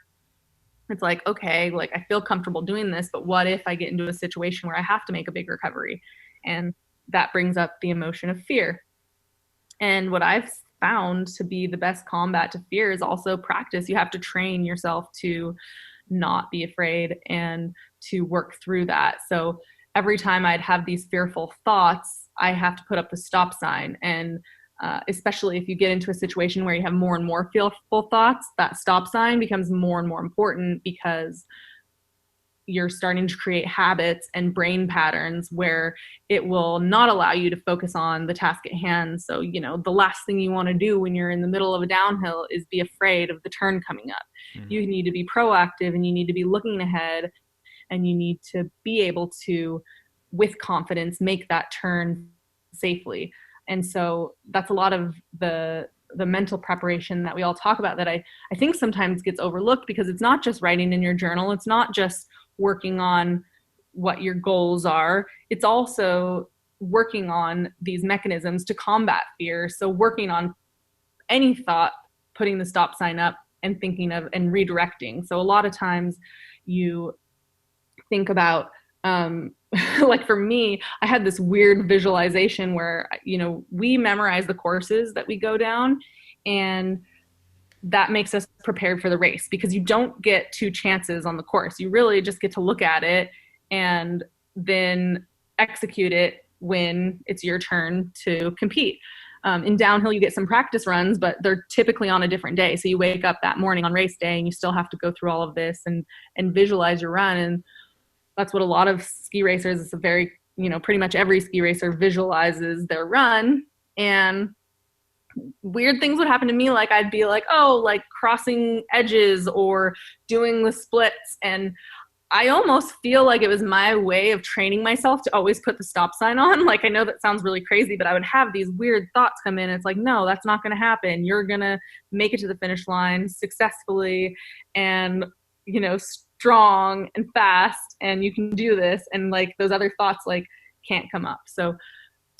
it's like, okay, like I feel comfortable doing this, but what if I get into a situation where I have to make a big recovery? And that brings up the emotion of fear. And what I've found to be the best combat to fear is also practice. You have to train yourself to not be afraid and to work through that. So every time I'd have these fearful thoughts, I have to put up the stop sign. And especially if you get into a situation where you have more and more fearful thoughts, that stop sign becomes more and more important, because you're starting to create habits and brain patterns where it will not allow you to focus on the task at hand. So, the last thing you want to do when you're in the middle of a downhill is be afraid of the turn coming up. You need to be proactive, and you need to be looking ahead, and you need to be able to, with confidence, make that turn safely. And so that's a lot of the mental preparation that we all talk about that I think sometimes gets overlooked, because it's not just writing in your journal. It's not just working on what your goals are. It's also working on these mechanisms to combat fear. So working on any thought, putting the stop sign up and thinking of and redirecting. So a lot of times you think about like for me, I had this weird visualization where, we memorize the courses that we go down, and that makes us prepared for the race, because you don't get two chances on the course. You really just get to look at it and then execute it when it's your turn to compete. In downhill, you get some practice runs, but they're typically on a different day. So you wake up that morning on race day and you still have to go through all of this and visualize your run. And that's what a lot of ski racers, it's a very, pretty much every ski racer visualizes their run. And weird things would happen to me. Like I'd be like, like crossing edges or doing the splits. And I almost feel like it was my way of training myself to always put the stop sign on. Like, I know that sounds really crazy, but I would have these weird thoughts come in. It's like, no, that's not going to happen. You're going to make it to the finish line successfully and, strong and fast, and you can do this. And like those other thoughts, like, can't come up. So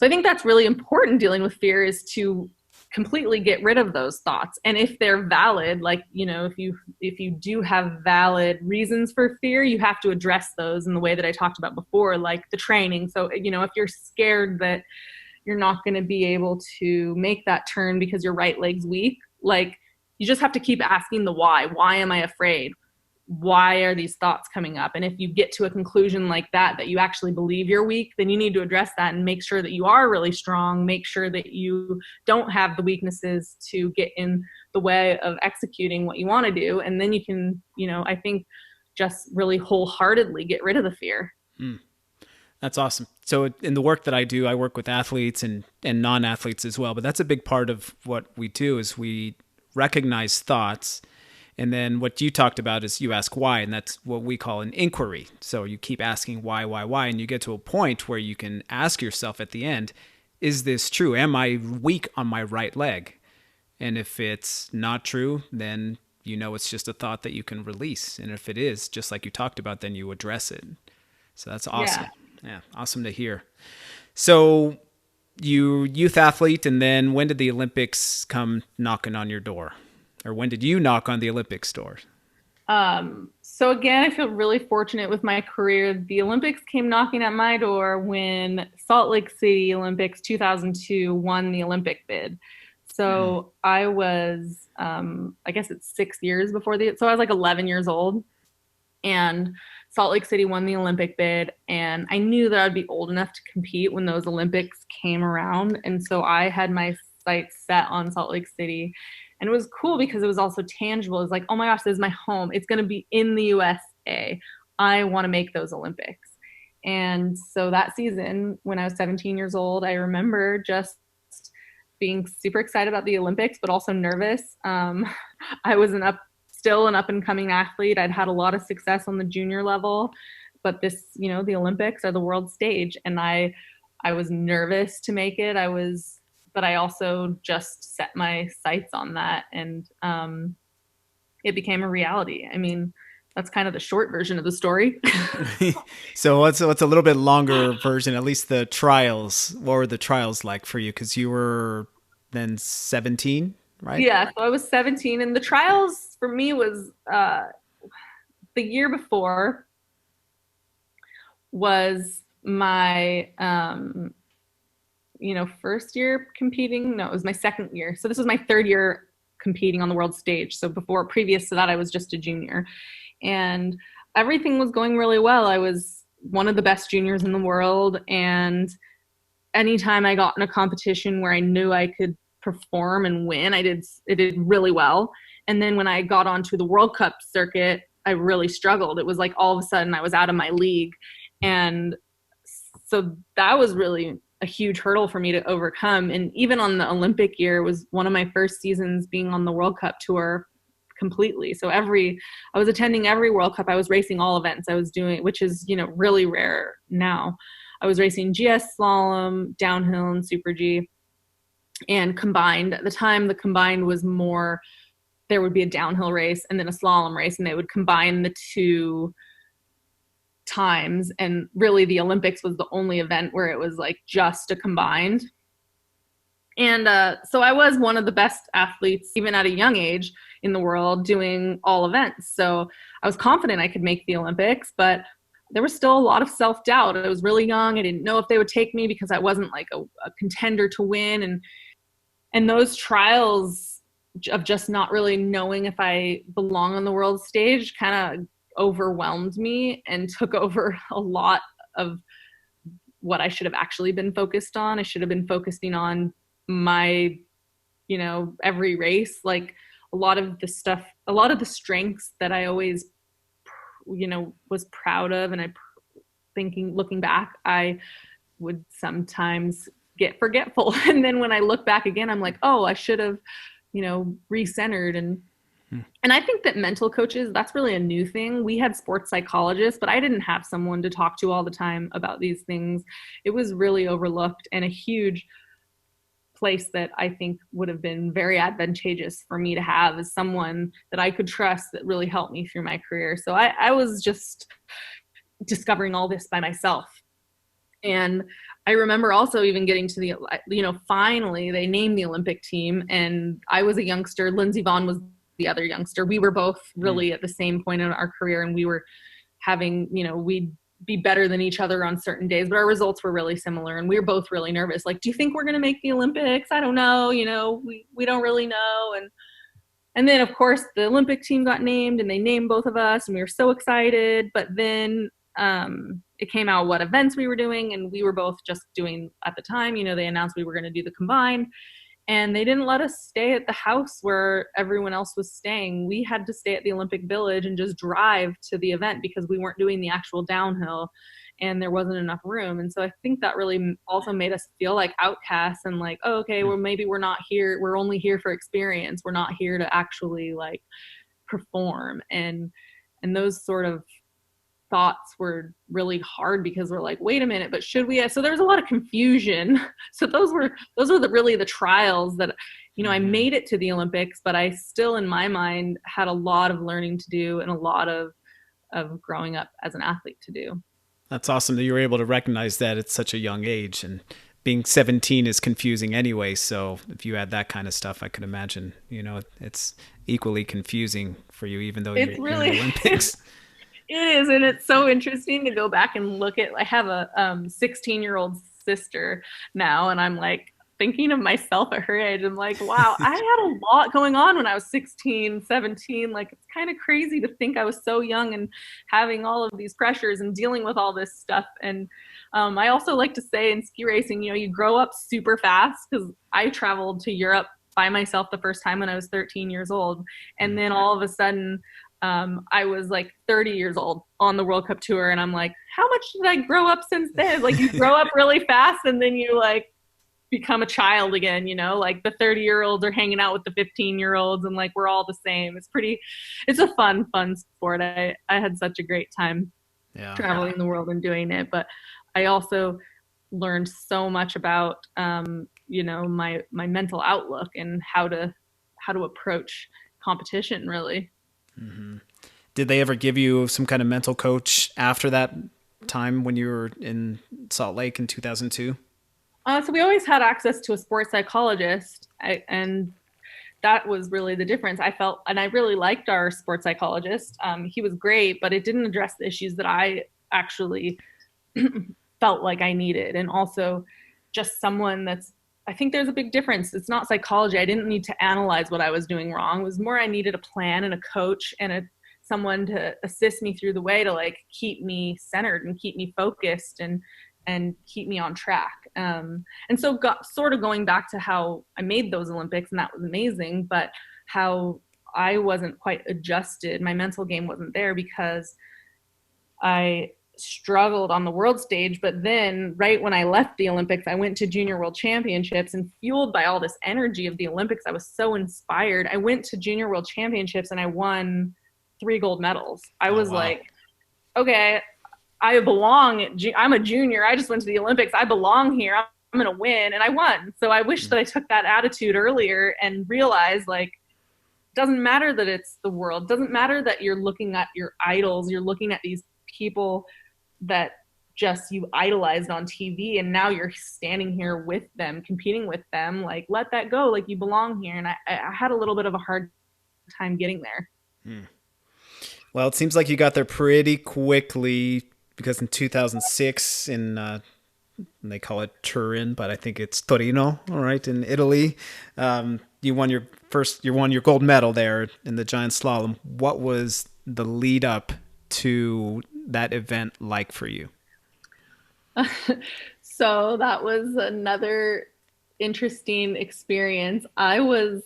I think that's really important dealing with fear, is to completely get rid of those thoughts. And if they're valid, like, if you do have valid reasons for fear, you have to address those in the way that I talked about before, like the training. So, if you're scared that you're not going to be able to make that turn because your right leg's weak, like, you just have to keep asking the why. Why am I afraid? Why are these thoughts coming up? And if you get to a conclusion like that you actually believe you're weak, then you need to address that and make sure that you are really strong. Make sure that you don't have the weaknesses to get in the way of executing what you want to do. And then you can, I think, just really wholeheartedly get rid of the fear. That's awesome. So in the work that I do, I work with athletes and non-athletes as well. But that's a big part of what we do is we recognize thoughts. And then what you talked about is you ask why, and that's what we call an inquiry. So you keep asking why, and you get to a point where you can ask yourself at the end, is this true? Am I weak on my right leg? And if it's not true, then it's just a thought that you can release. And if it is, just like you talked about, then you address it. So that's awesome. Yeah, awesome to hear. So you youth athlete, and then when did the Olympics come knocking on your door? Or when did you knock on the Olympics door? So again, I feel really fortunate with my career. The Olympics came knocking at my door when Salt Lake City Olympics 2002 won the Olympic bid. So I was, I guess it's 6 years before so I was like 11 years old, and Salt Lake City won the Olympic bid, and I knew that I'd be old enough to compete when those Olympics came around. And so I had my sights set on Salt Lake City. And it was cool because it was also tangible. It was like, oh my gosh, this is my home. It's going to be in the USA. I want to make those Olympics. And so that season, when I was 17 years old, I remember just being super excited about the Olympics, but also nervous. I was still an up and coming athlete. I'd had a lot of success on the junior level, but the Olympics are the world stage. And I was nervous to make it. But I also just set my sights on that, and it became a reality. I mean, that's kind of the short version of the story. So what's a little bit longer version, at least the trials? What were the trials like for you? Because you were then 17, right? Yeah, so I was 17, and the trials for me was the year before was my first year competing. No, it was my second year. So this was my third year competing on the world stage. So previous to that, I was just a junior, and everything was going really well. I was one of the best juniors in the world. And anytime I got in a competition where I knew I could perform and win, it did really well. And then when I got onto the World Cup circuit, I really struggled. It was like all of a sudden I was out of my league. And so that was really a huge hurdle for me to overcome. And even on the Olympic year, it was one of my first seasons being on the World Cup tour completely. So I was attending every World Cup. I was racing all events I was doing, which is, really rare now. I was racing GS slalom, downhill, and Super G, and combined. At the time, the combined was more, there would be a downhill race and then a slalom race, and they would combine the two times. And really the Olympics was the only event where it was like just a combined. And so I was one of the best athletes, even at a young age, in the world doing all events. So I was confident I could make the Olympics, but there was still a lot of self-doubt. I was really young. I didn't know if they would take me because I wasn't like a contender to win. And those trials of just not really knowing if I belong on the world stage kind of overwhelmed me and took over a lot of what I should have actually been focused on. I should have been focusing on my, every race, like a lot of the strengths that I always, was proud of. And looking back, I would sometimes get forgetful. And then when I look back again, I'm like, oh, I should have, recentered. And I think that mental coaches, that's really a new thing. We had sports psychologists, but I didn't have someone to talk to all the time about these things. It was really overlooked, and a huge place that I think would have been very advantageous for me to have is someone that I could trust that really helped me through my career. So I was just discovering all this by myself. And I remember also even getting to the, finally they named the Olympic team, and I was a youngster. Lindsey Vonn was the other youngster. We were both Mm. really at the same point in our career, and we were having, we'd be better than each other on certain days, but our results were really similar, and we were both really nervous. Like, do you think we're going to make the Olympics? I don't know. We don't really know. And then of course the Olympic team got named, and they named both of us, and we were so excited. But then it came out what events we were doing, and we were both just doing at the time. They announced we were going to do the combined, and they didn't let us stay at the house where everyone else was staying. We had to stay at the Olympic Village and just drive to the event because we weren't doing the actual downhill and there wasn't enough room. And so I think that really also made us feel like outcasts and like, oh, okay, well, maybe we're not here. We're only here for experience. We're not here to actually like perform. And those sort of thoughts were really hard because we're like, wait a minute, but should we? So there was a lot of confusion. So those were really the trials that, I made it to the Olympics, but I still in my mind had a lot of learning to do and a lot of growing up as an athlete to do. That's awesome that you were able to recognize that at such a young age. And being 17 is confusing anyway. So if you had that kind of stuff, I could imagine, it's equally confusing for you, even though It's you're in the really, Olympics. it is. And it's so interesting to go back and look at, I have a 16-year-old sister now, and I'm like, thinking of myself at her age, I'm like, wow, I had a lot going on when I was 16, 17. Like, it's kind of crazy to think I was so young and having all of these pressures and dealing with all this stuff. And I also like to say in ski racing, you grow up super fast, because I traveled to Europe by myself the first time when I was 13 years old. And then all of a sudden, I was like 30 years old on the World Cup tour. And I'm like, how much did I grow up since then? Like, you grow up really fast, and then you like become a child again, like the 30-year-olds are hanging out with the 15-year-olds, and like we're all the same. It's a fun sport. I had such a great time traveling the world and doing it, but I also learned so much about my mental outlook and how to approach competition, really. Mm-hmm. Did they ever give you some kind of mental coach after that time when you were in Salt Lake in 2002? So we always had access to a sports psychologist, and that was really the difference. I felt, and I really liked our sports psychologist. He was great, but it didn't address the issues that I actually felt like I needed. And also just someone I think there's a big difference. It's not psychology. I didn't need to analyze what I was doing wrong. It was more I needed a plan and a coach and someone to assist me through the way to like keep me centered and keep me focused and keep me on track. And so sort of going back to how I made those Olympics, and that was amazing, but how I wasn't quite adjusted. My mental game wasn't there because I struggled on the world stage. But then right when I left the Olympics, I went to Junior World Championships, and fueled by all this energy of the Olympics, I was so inspired. I went to Junior World Championships and I won 3 gold medals. I was like, okay, I belong. I'm a junior. I just went to the Olympics. I belong here. I'm going to win. And I won. So I wish that I took that attitude earlier and realized like, it doesn't matter that it's the world. It doesn't matter that you're looking at your idols. You're looking at these people that just you idolized on TV, and now you're standing here with them, competing with them. Like, let that go. Like, you belong here. And I had a little bit of a hard time getting there. Well, it seems like you got there pretty quickly, because in 2006 they call it Turin, but I think it's Torino, all right, in Italy, you won your gold medal there in the giant slalom. What was the lead up to that event like for you? So that was another interesting experience. I was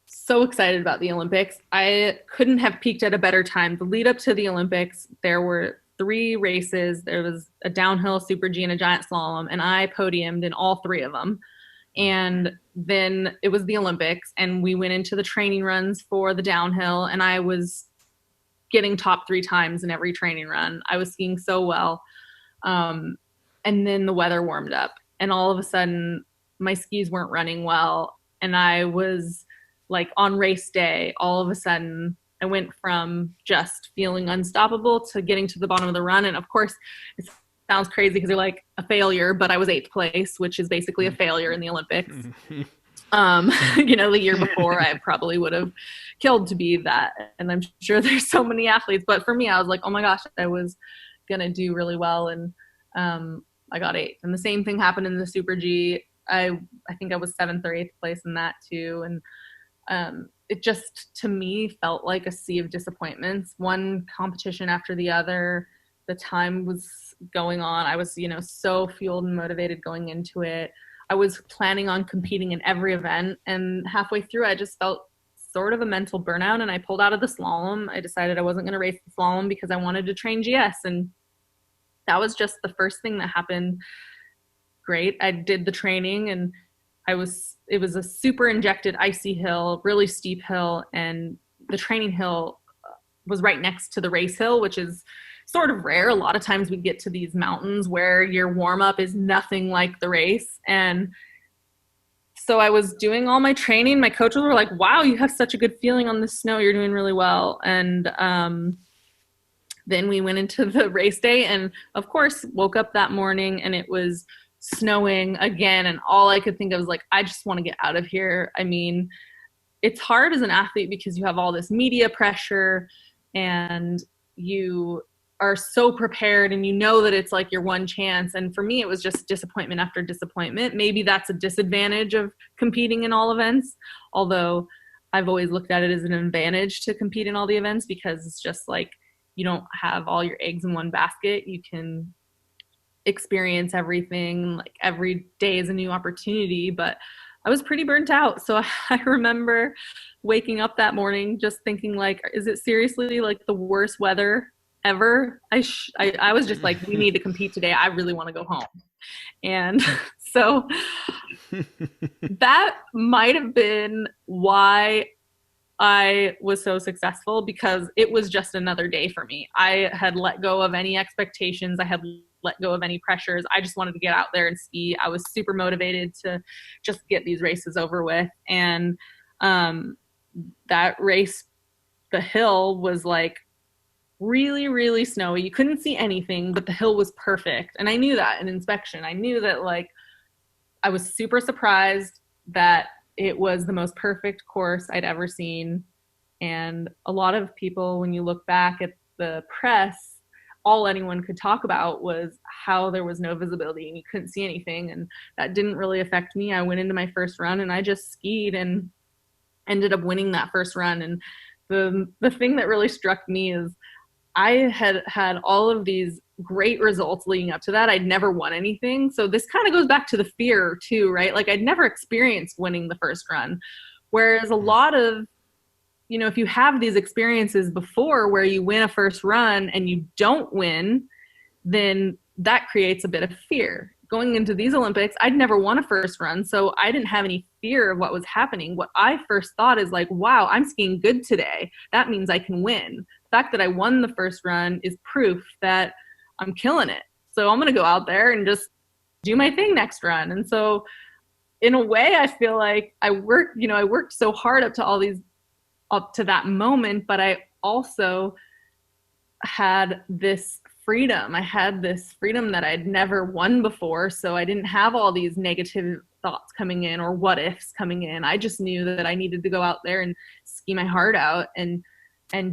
so excited about the Olympics. I couldn't have peaked at a better time. The lead up to the Olympics, there were 3 races. There was a downhill, super G, and a giant slalom, and I podiumed in all 3 of them. And then it was the Olympics, and we went into the training runs for the downhill, and I was getting top 3 times in every training run. I was skiing so well. And then the weather warmed up, and all of a sudden my skis weren't running well. And I was like, on race day, all of a sudden I went from just feeling unstoppable to getting to the bottom of the run. And of course, it sounds crazy because you're like a failure, but I was 8th place, which is basically a failure in the Olympics. The year before I probably would have killed to be that. And I'm sure there's so many athletes, but for me, I was like, oh my gosh, I was going to do really well. And I got 8th. And the same thing happened in the Super G. I think I was 7th or 8th place in that too. And it just, to me, felt like a sea of disappointments, one competition after the other. The time was going on. I was, so fueled and motivated going into it. I was planning on competing in every event. And halfway through, I just felt sort of a mental burnout, and I pulled out of the slalom. I decided I wasn't going to race the slalom because I wanted to train GS. And that was just the first thing that happened. Great. I did the training, and it was a super injected icy hill, really steep hill. And the training hill was right next to the race hill, which is sort of rare. A lot of times we get to these mountains where your warm up is nothing like the race. And so I was doing all my training. My coaches were like, wow, you have such a good feeling on the snow. You're doing really well. And then we went into the race day, and of course woke up that morning and it was snowing again. And all I could think of was like, I just want to get out of here. I mean, it's hard as an athlete because you have all this media pressure and you are so prepared and that it's like your one chance. And for me, it was just disappointment after disappointment. Maybe that's a disadvantage of competing in all events, although I've always looked at it as an advantage to compete in all the events because it's just like you don't have all your eggs in one basket. You can experience everything. Like every day is a new opportunity, but I was pretty burnt out. So I remember waking up that morning just thinking like, is it seriously like the worst weather ever? I was just like, we need to compete today. I really want to go home. And so that might have been why I was so successful, because it was just another day for me. I had let go of any expectations. I had let go of any pressures. I just wanted to get out there and ski. I was super motivated to just get these races over with. And that race, the hill was like really, really snowy. You couldn't see anything, but the hill was perfect. And I knew that in inspection. I knew that like I was super surprised that it was the most perfect course I'd ever seen. And a lot of people, when you look back at the press, all anyone could talk about was how there was no visibility and you couldn't see anything. And that didn't really affect me. I went into my first run and I just skied and ended up winning that first run. And the thing that really struck me is I had all of these great results leading up to that. I'd never won anything. So this kind of goes back to the fear too, right? Like I'd never experienced winning the first run. Whereas a lot of, if you have these experiences before where you win a first run and you don't win, then that creates a bit of fear. Going into these Olympics, I'd never won a first run, so I didn't have any fear of what was happening. What I first thought is like, wow, I'm skiing good today. That means I can win. The fact that I won the first run is proof that I'm killing it. So I'm going to go out there and just do my thing next run. And so in a way, I feel like I worked so hard up to that moment, but I also had this freedom. I had this freedom that I'd never won before. So I didn't have all these negative thoughts coming in or what ifs coming in. I just knew that I needed to go out there and ski my heart out and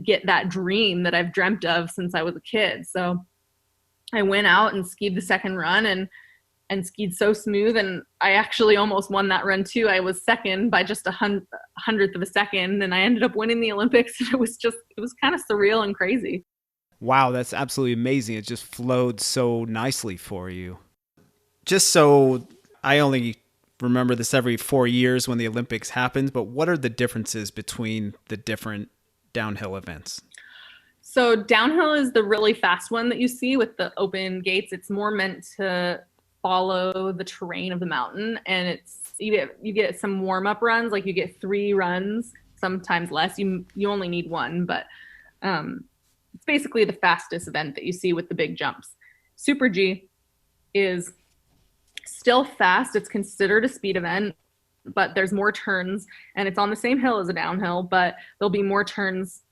get that dream that I've dreamt of since I was a kid. So I went out and skied the second run and skied so smooth. And I actually almost won that run too. I was second by just a hundredth of a second. And I ended up winning the Olympics. And it was kind of surreal and crazy. Wow, that's absolutely amazing. It just flowed so nicely for you. Just so I only remember this every 4 years when the Olympics happens, but what are the differences between the different downhill events? So downhill is the really fast one that you see with the open gates. It's more meant to follow the terrain of the mountain, and you get some warm-up runs, like you get 3 runs, sometimes less. You only need 1, but it's basically the fastest event that you see with the big jumps. Super G is still fast. It's considered a speed event, but there's more turns, and it's on the same hill as a downhill, but there'll be more turns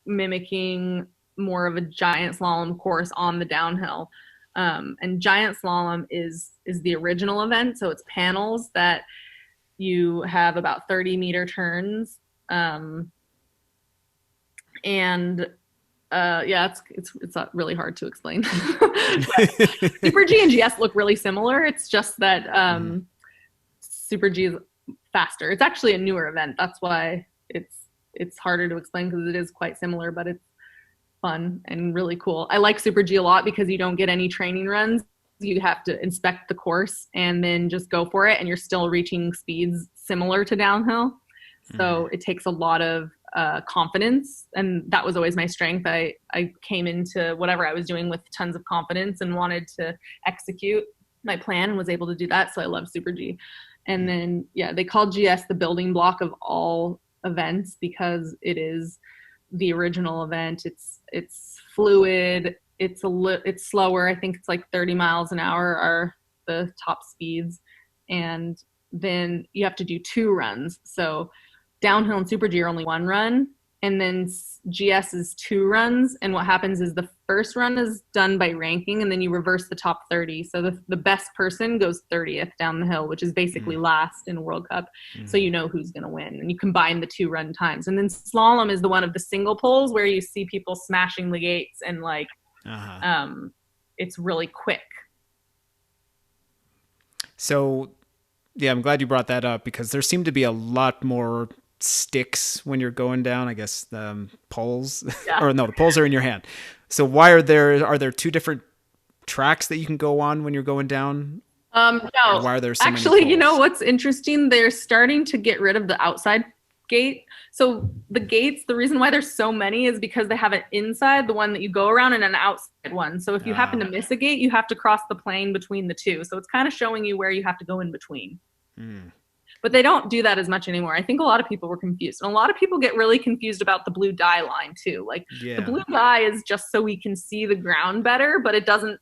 mimicking more of a giant slalom course on the downhill. And giant slalom is the original event. So it's panels that you have about 30-meter turns. And yeah, it's not really hard to explain. Super G and GS look really similar. It's just that Super G is faster. It's actually a newer event. That's why it's harder to explain, because it is quite similar, but it's fun and really cool. I like Super G a lot because you don't get any training runs. You have to inspect the course and then just go for it, and you're still reaching speeds similar to downhill. So it takes a lot of confidence, and that was always my strength. I came into whatever I was doing with tons of confidence and wanted to execute my plan, and was able to do that. So I love Super G. And then, yeah, they call GS the building block of all events because it is the original event. It's fluid. It's slower. I think it's like 30 miles an hour are the top speeds. And then you have to do 2 runs. So downhill and Super G are only 1 run, and then GS is 2 runs. And what happens is the first run is done by ranking, and then you reverse the top 30. So the best person goes 30th down the hill, which is basically last in a World Cup. So you know who's going to win, and you combine the 2 run times. And then slalom is the one of the single poles where you see people smashing the gates, and like it's really quick. So yeah, I'm glad you brought that up, because there seem to be a lot more sticks when you're going down, I guess, poles. Yeah. Or no, the poles are in your hand. So why are there 2 different tracks that you can go on when you're going down? No, why are there so actually, many you know poles? what's interesting? They're starting to get rid of the outside gate. So the gates, the reason why there's so many is because they have an inside, the one that you go around, and an outside one. So if you happen to miss a gate, you have to cross the plane between the 2. So it's kind of showing you where you have to go in between. But they don't do that as much anymore. I think a lot of people were confused. And a lot of people get really confused about the blue dye line too. Like the blue dye is just so we can see the ground better, but it doesn't.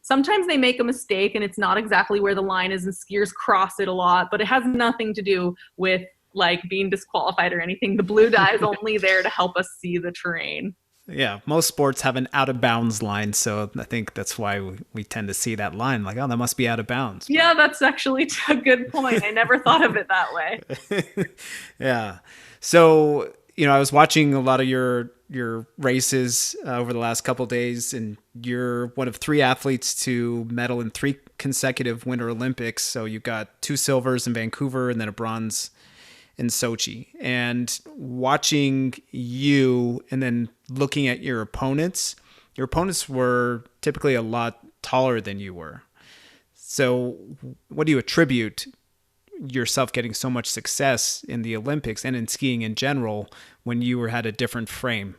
Sometimes they make a mistake and it's not exactly where the line is, and skiers cross it a lot, but it has nothing to do with like being disqualified or anything. The blue dye is only there to help us see the terrain. Yeah, most sports have an out of bounds line, so I think that's why we tend to see that line, like, oh, that must be out of bounds. Yeah, that's actually a good point. I never thought of it that way. Yeah. So, I was watching a lot of your races over the last couple of days, and you're one of 3 athletes to medal in 3 consecutive Winter Olympics. So you got 2 silvers in Vancouver and then a bronze in Sochi. And watching you and then looking at your opponents were typically a lot taller than you were. So what do you attribute yourself getting so much success in the Olympics and in skiing in general when you had a different frame?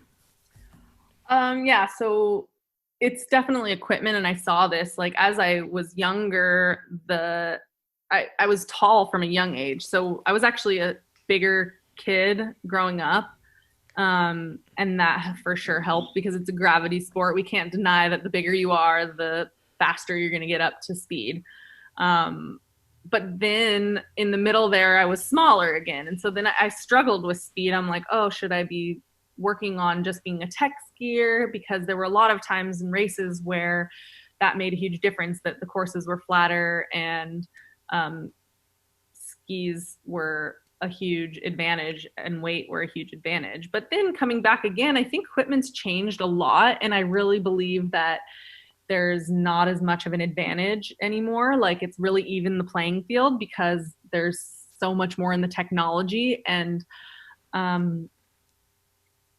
Yeah, so it's definitely equipment, and I saw this like as I was younger. I was tall from a young age, so I was actually a bigger kid growing up, and that for sure helped because it's a gravity sport. We can't deny that the bigger you are, the faster you're going to get up to speed. But then in the middle there, I was smaller again, and so then I struggled with speed. I'm like, oh, should I be working on just being a tech skier? Because there were a lot of times in races where that made a huge difference, that the courses were flatter and skis were a huge advantage and weight were a huge advantage. But then coming back again, I think equipment's changed a lot, and I really believe that there's not as much of an advantage anymore. Like it's really even the playing field because there's so much more in the technology, and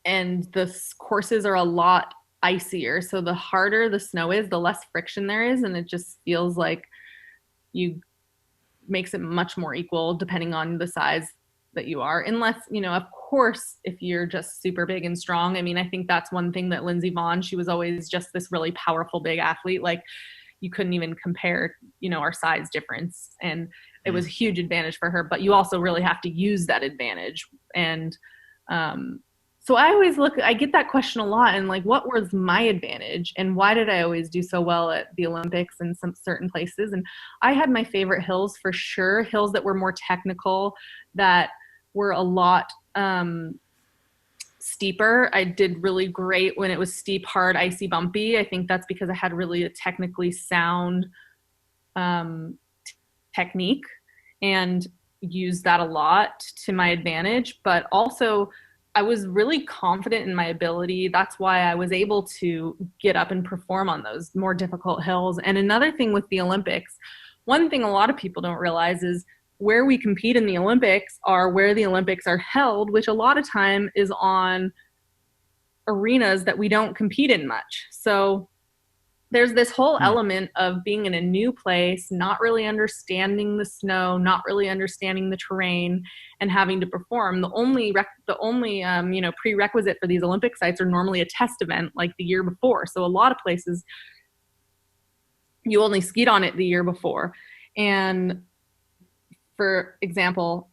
the courses are a lot icier. So the harder the snow is, the less friction there is, and it just feels like makes it much more equal depending on the size that you are. Unless, of course, if you're just super big and strong. I mean, I think that's one thing that Lindsey Vonn, she was always just this really powerful, big athlete. Like you couldn't even compare, our size difference. And it was a huge advantage for her, but you also really have to use that advantage. And, so I get that question a lot, and like, what was my advantage and why did I always do so well at the Olympics and some certain places? And I had my favorite hills for sure, hills that were more technical, that were a lot steeper. I did really great when it was steep, hard, icy, bumpy. I think that's because I had really a technically sound technique and used that a lot to my advantage. But also, I was really confident in my ability. That's why I was able to get up and perform on those more difficult hills. And another thing with the Olympics, one thing a lot of people don't realize is where we compete in the Olympics are where the Olympics are held, which a lot of time is on arenas that we don't compete in much. So there's this whole element of being in a new place, not really understanding the snow, not really understanding the terrain, and having to perform. The only prerequisite for these Olympic sites are normally a test event like the year before. So a lot of places you only skied on it the year before. And for example,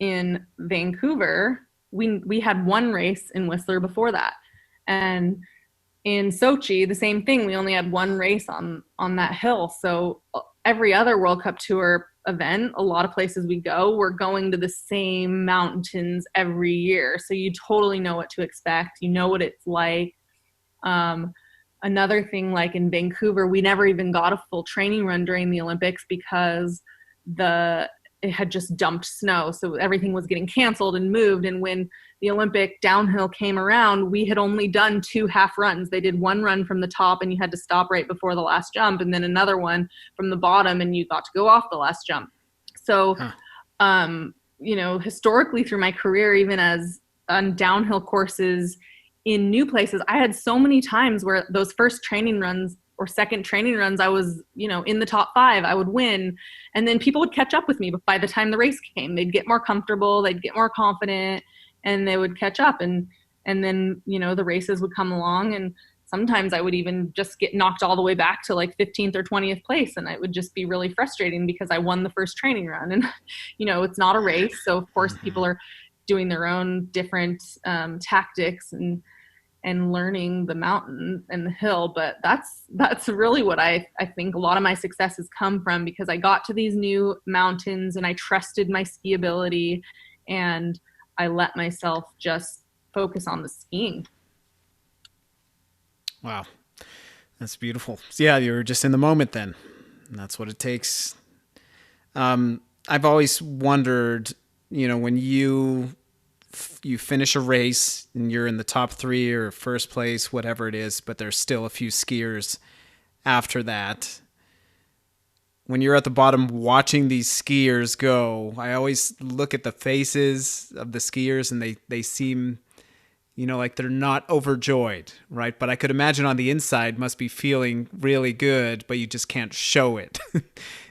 in Vancouver, we had one race in Whistler before that. And in Sochi, the same thing. We only had one race on that hill. So every other World Cup Tour event, a lot of places we go, we're going to the same mountains every year. So you totally know what to expect. You know what it's like. Another thing, like in Vancouver, we never even got a full training run during the Olympics because it had just dumped snow. So everything was getting canceled and moved. And when the Olympic downhill came around, we had only done 2 half runs. They did one run from the top and you had to stop right before the last jump, and then another one from the bottom and you got to go off the last jump. So, historically through my career, even as on downhill courses in new places, I had so many times where those first training runs or second training runs, I was, in the top 5, I would win. And then people would catch up with me. But by the time the race came, they'd get more comfortable, they'd get more confident, and they would catch up. And then, the races would come along, and sometimes I would even just get knocked all the way back to like 15th or 20th place. And it would just be really frustrating because I won the first training run. And, it's not a race. So of course people are doing their own different tactics and learning the mountain and the hill. But that's really what I think a lot of my success has come from, because I got to these new mountains and I trusted my ski ability and I let myself just focus on the skiing. Wow. That's beautiful. So yeah, you were just in the moment then. And that's what it takes. I've always wondered, when you finish a race and you're in the top 3 or first place, whatever it is, but there's still a few skiers after that. When you're at the bottom watching these skiers go, I always look at the faces of the skiers and they seem, like they're not overjoyed, right? But I could imagine on the inside must be feeling really good, but you just can't show it.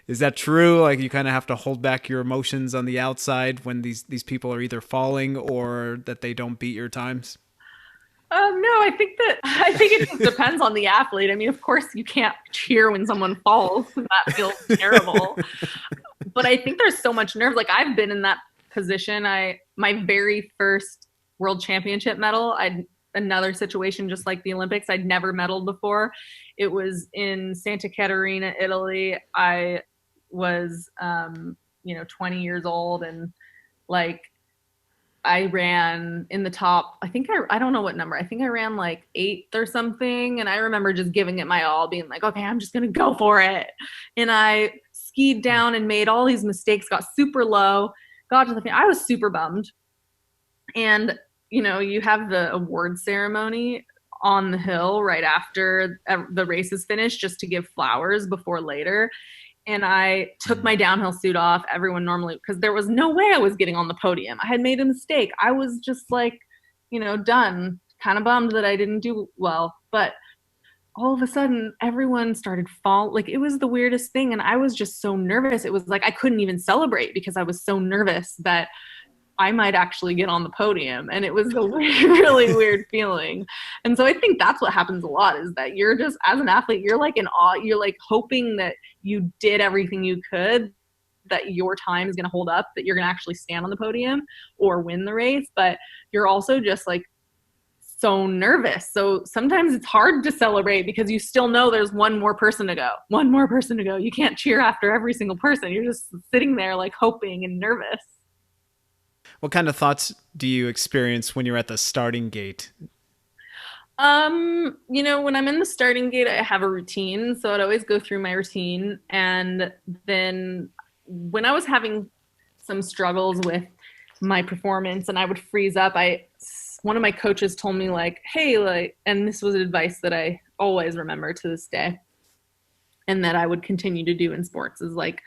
Is that true? Like you kind of have to hold back your emotions on the outside when these people are either falling or that they don't beat your times? No, I think it just depends on the athlete. I mean, of course you can't cheer when someone falls. That feels terrible. But I think there's so much nerve. Like I've been in that position. My very first world championship medal, another situation just like the Olympics, I'd never medaled before. It was in Santa Caterina, Italy. I was 20 years old, and like I ran in the top, I don't know what number, I think I ran like 8th or something, and I remember just giving it my all, being like, okay, I'm just gonna go for it. And I skied down and made all these mistakes, got super low, got to the finish. I was super bummed. And you have the award ceremony on the hill right after the race is finished, just to give flowers before later. And I took my downhill suit off. Everyone normally, because there was no way I was getting on the podium. I had made a mistake. I was just like, done, kind of bummed that I didn't do well. But all of a sudden, everyone started falling. Like it was the weirdest thing. And I was just so nervous. It was like I couldn't even celebrate because I was so nervous that I might actually get on the podium. And it was a really weird feeling. And so I think that's what happens a lot, is that you're just, as an athlete, you're like in awe. You're like hoping that you did everything you could, that your time is going to hold up, that you're going to actually stand on the podium or win the race. But you're also just like so nervous. So sometimes it's hard to celebrate because you still know there's one more person to go. You can't cheer after every single person. You're just sitting there like hoping and nervous. What kind of thoughts do you experience when you're at the starting gate? When I'm in the starting gate, I have a routine. So I'd always go through my routine. And then when I was having some struggles with my performance and I would freeze up, one of my coaches told me like, hey, like, and this was advice that I always remember to this day and that I would continue to do in sports is like,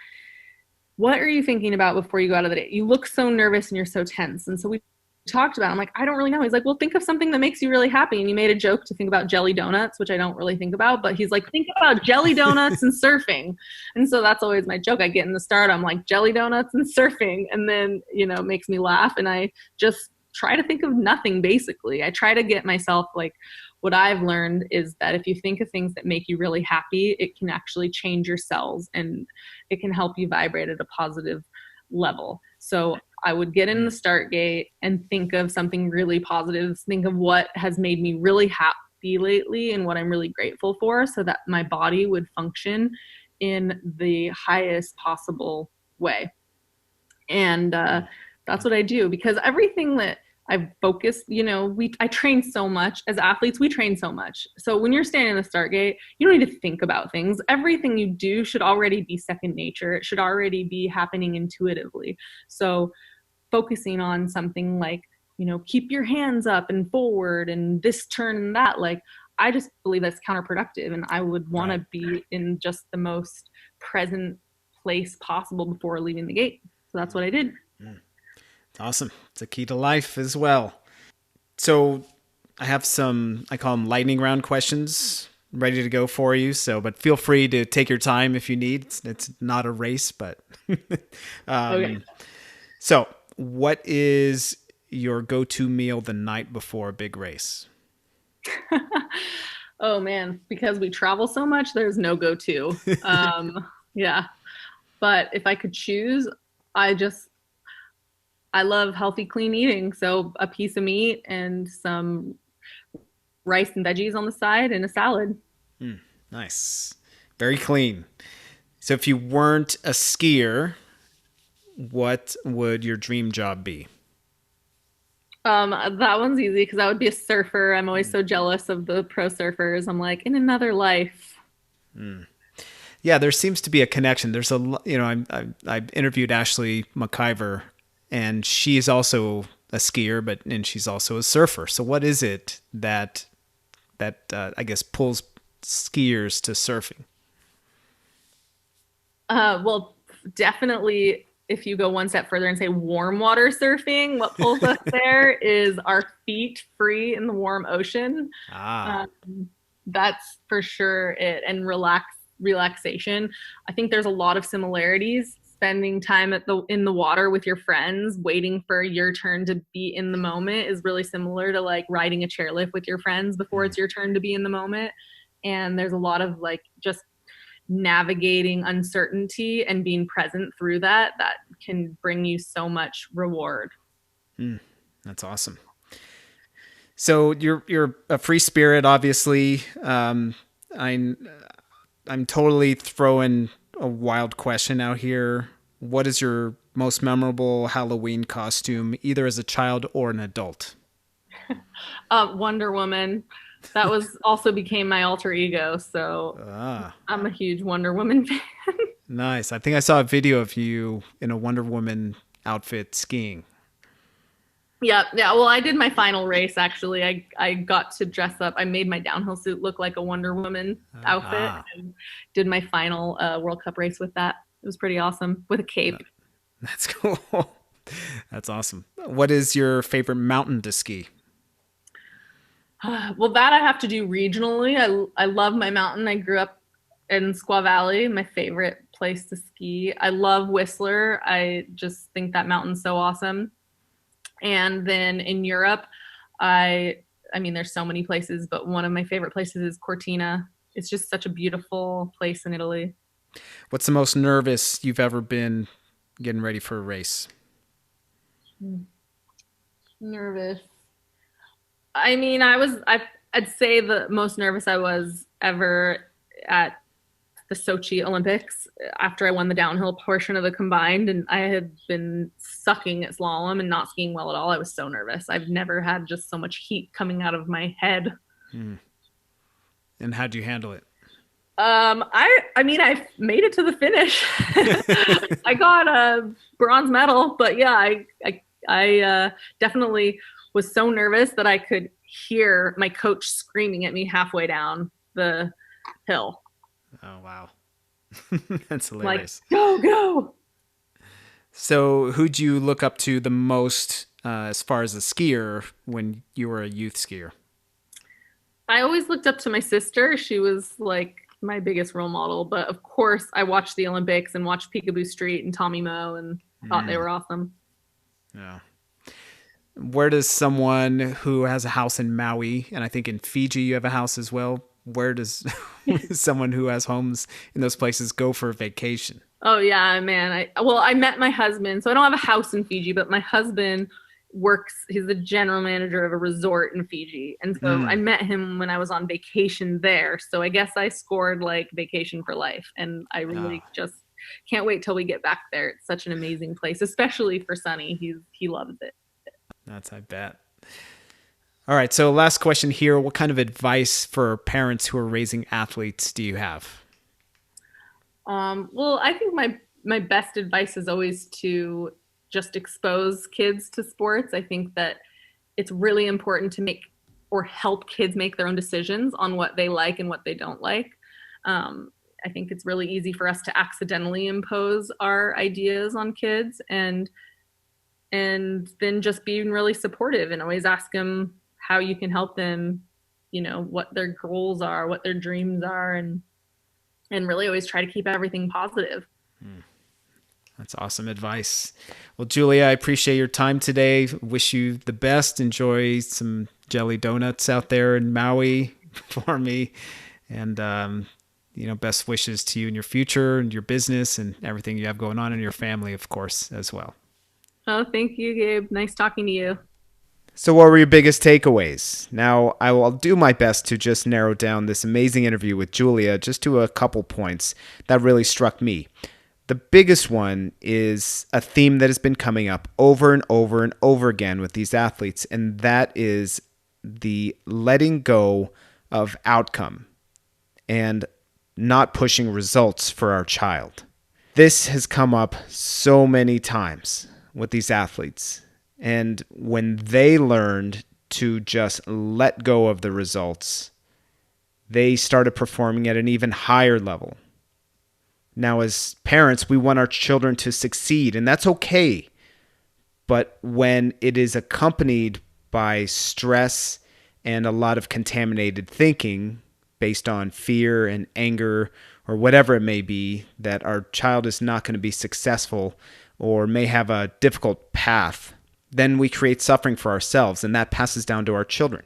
what are you thinking about before you go out of the day? You look so nervous and you're so tense. And so we talked about it. I'm like, I don't really know. He's like, well, think of something that makes you really happy. And he made a joke to think about jelly donuts, which I don't really think about, but he's like, think about jelly donuts and surfing. And so that's always my joke. I get in the start, I'm like, jelly donuts and surfing. And then, it makes me laugh. And I just try to think of nothing basically. I try to get myself like, what I've learned is that if you think of things that make you really happy, it can actually change your cells and it can help you vibrate at a positive level. So I would get in the start gate and think of something really positive, think of what has made me really happy lately and what I'm really grateful for so that my body would function in the highest possible way. And that's what I do because everything that I've focused, I train so much as athletes, we train so much. So when you're standing in the start gate, you don't need to think about things. Everything you do should already be second nature. It should already be happening intuitively. So focusing on something like, keep your hands up and forward and this turn and that, like, I just believe that's counterproductive. And I would want to be in just the most present place possible before leaving the gate. So that's what I did. Awesome. It's a key to life as well. So I have some, I call them lightning round questions ready to go for you. So, but feel free to take your time if you need. It's not a race, but Okay. So what is your go-to meal the night before a big race? Oh man, because we travel so much, there's no go-to. Yeah. But if I could choose, I just I love healthy, clean eating. So a piece of meat and some rice and veggies on the side and a salad. Nice. Very clean. So if you weren't a skier, what would your dream job be? That one's easy because I would be a surfer. I'm always so jealous of the pro surfers. I'm like, in another life. Yeah, there seems to be a connection. There's I interviewed Ashley McIver, and she's also a skier, and she's also a surfer. So what is it that I guess pulls skiers to surfing? Well, definitely if you go one step further and say warm water surfing, what pulls us there is our feet free in the warm ocean. Ah, Um, that's for sure it. And relaxation. I think there's a lot of similarities. Spending time in the water with your friends, waiting for your turn to be in the moment is really similar to like riding a chairlift with your friends before it's your turn to be in the moment. And there's a lot of like just navigating uncertainty and being present through that can bring you so much reward. that's awesome. So you're a free spirit, obviously. I'm I'm totally throwing a wild question out here. What is your most memorable Halloween costume, either as a child or an adult? Wonder Woman. That was also became my alter ego. So Ah, I'm a huge Wonder Woman fan. nice. I think I saw a video of you in a Wonder Woman outfit skiing. Yeah, yeah. Well, I did my final race actually. I got to dress up. I made my downhill suit look like a Wonder Woman outfit Ah, and did my final World Cup race with that. It was pretty awesome with a cape. that's cool. That's awesome. What is your favorite mountain to ski? Well, that I have to do regionally. I love my mountain. I grew up in Squaw Valley, my favorite place to ski. I love Whistler. I just think that mountain's so awesome. And then in Europe, I mean there's so many places, but one of my favorite places is Cortina. It's just such a beautiful place in Italy. What's the most nervous you've ever been getting ready for a race? Nervous. I mean, I'd say the most nervous I was ever at the Sochi Olympics after I won the downhill portion of the combined, and I had been sucking at slalom and not skiing well at all. I was so nervous. I've never had just so much heat coming out of my head. And how'd you handle it? I mean, I made it to the finish. I got a bronze medal, but yeah, I definitely was so nervous that I could hear my coach screaming at me halfway down the hill. Oh, wow. That's Like, hilarious. go, go. So who'd you look up to the most as far as a skier when you were a youth skier? I always looked up to my sister. She was like my biggest role model. But of course, I watched the Olympics and watched Peekaboo Street and Tommy Moe and thought they were awesome. Yeah. Where does someone who has a house in Maui, and I think in Fiji you have a house as well, where does someone who has homes in those places go for vacation? Oh yeah, man. I met my husband. So I don't have a house in Fiji, but my husband he's the general manager of a resort in Fiji. And so I met him when I was on vacation there. So I guess I scored like vacation for life. And I really just can't wait till we get back there. It's such an amazing place, especially for Sonny. He loves it. That's, I bet. All right. So last question here. What kind of advice for parents who are raising athletes do you have? Well, I think my best advice is always to just expose kids to sports. I think that it's really important to make or help kids make their own decisions on what they like and what they don't like. I think it's really easy for us to accidentally impose our ideas on kids, and then just being really supportive and always ask them how you can help them, what their goals are, what their dreams are, and really always try to keep everything positive. That's awesome advice. Well, Julia, I appreciate your time today. Wish you the best. Enjoy some jelly donuts out there in Maui for me. And, best wishes to you in your future and your business and everything you have going on in your family, of course, as well. Oh, thank you, Gabe. Nice talking to you. So what were your biggest takeaways? Now, I will do my best to just narrow down this amazing interview with Julia just to a couple points that really struck me. The biggest one is a theme that has been coming up over and over and over again with these athletes, and that is the letting go of outcome and not pushing results for our child. This has come up so many times with these athletes. And when they learned to just let go of the results, they started performing at an even higher level. Now, as parents, we want our children to succeed, and that's okay. But when it is accompanied by stress and a lot of contaminated thinking based on fear and anger or whatever it may be, that our child is not going to be successful or may have a difficult path, then we create suffering for ourselves, and that passes down to our children.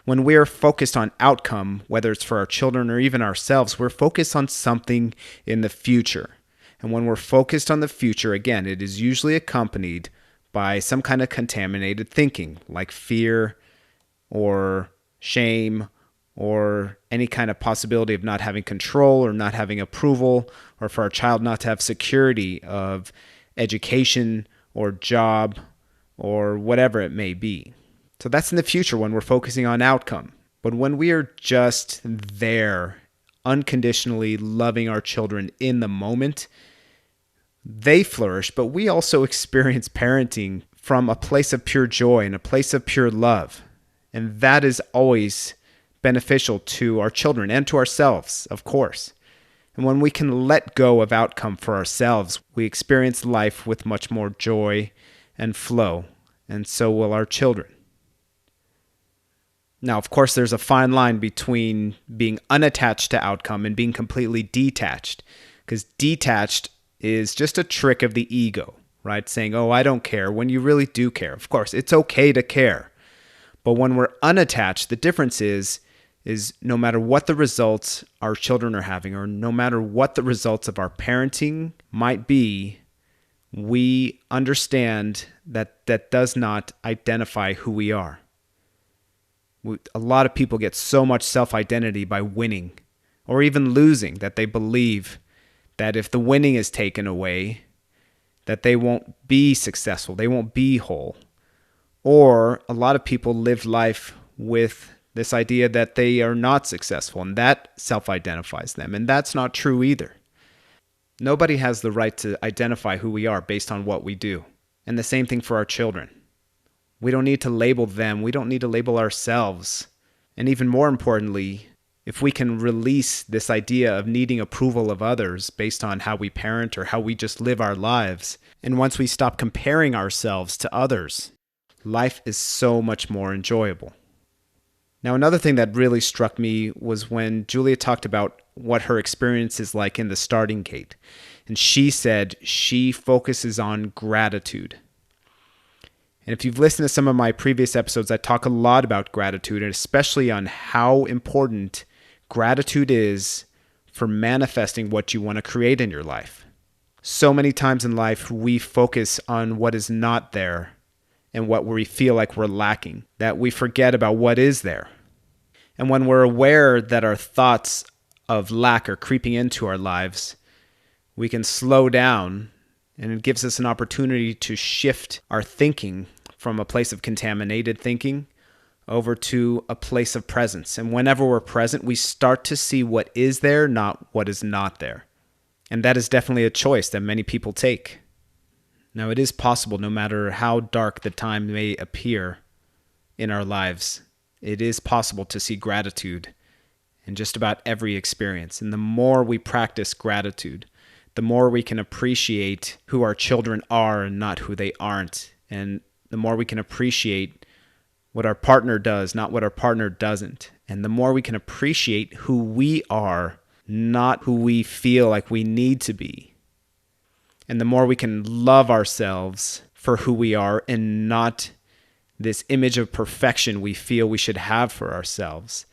When we are focused on outcome, whether it's for our children or even ourselves, we're focused on something in the future. And when we're focused on the future, again, it is usually accompanied by some kind of contaminated thinking, like fear or shame or any kind of possibility of not having control or not having approval, or for our child not to have security of education or job or whatever it may be. So that's in the future when we're focusing on outcome. But when we are just there, unconditionally loving our children in the moment, they flourish, but we also experience parenting from a place of pure joy and a place of pure love. And that is always beneficial to our children and to ourselves, of course. And when we can let go of outcome for ourselves, we experience life with much more joy and flow, and so will our children. Now, of course, there's a fine line between being unattached to outcome and being completely detached, because detached is just a trick of the ego, right? Saying, oh, I don't care, when you really do care. Of course, it's okay to care. But when we're unattached, the difference is no matter what the results our children are having, or no matter what the results of our parenting might be, we understand that that does not identify who we are. A lot of people get so much self-identity by winning or even losing, that they believe that if the winning is taken away, that they won't be successful, they won't be whole. Or a lot of people live life with this idea that they are not successful, and that self-identifies them. And that's not true either. Nobody has the right to identify who we are based on what we do. And the same thing for our children. We don't need to label them. We don't need to label ourselves. And even more importantly, if we can release this idea of needing approval of others based on how we parent or how we just live our lives, and once we stop comparing ourselves to others, life is so much more enjoyable. Now, another thing that really struck me was when Julia talked about what her experience is like in the starting gate. And she said she focuses on gratitude. And if you've listened to some of my previous episodes, I talk a lot about gratitude, and especially on how important gratitude is for manifesting what you want to create in your life. So many times in life, we focus on what is not there and what we feel like we're lacking, that we forget about what is there. And when we're aware that our thoughts of lack are creeping into our lives, we can slow down, and it gives us an opportunity to shift our thinking from a place of contaminated thinking over to a place of presence. And whenever we're present, we start to see what is there, not what is not there. And that is definitely a choice that many people take. Now, it is possible, no matter how dark the time may appear in our lives, it is possible to see gratitude in just about every experience. And the more we practice gratitude, the more we can appreciate who our children are and not who they aren't. And the more we can appreciate what our partner does, not what our partner doesn't. And the more we can appreciate who we are, not who we feel like we need to be. And the more we can love ourselves for who we are and not this image of perfection we feel we should have for ourselves,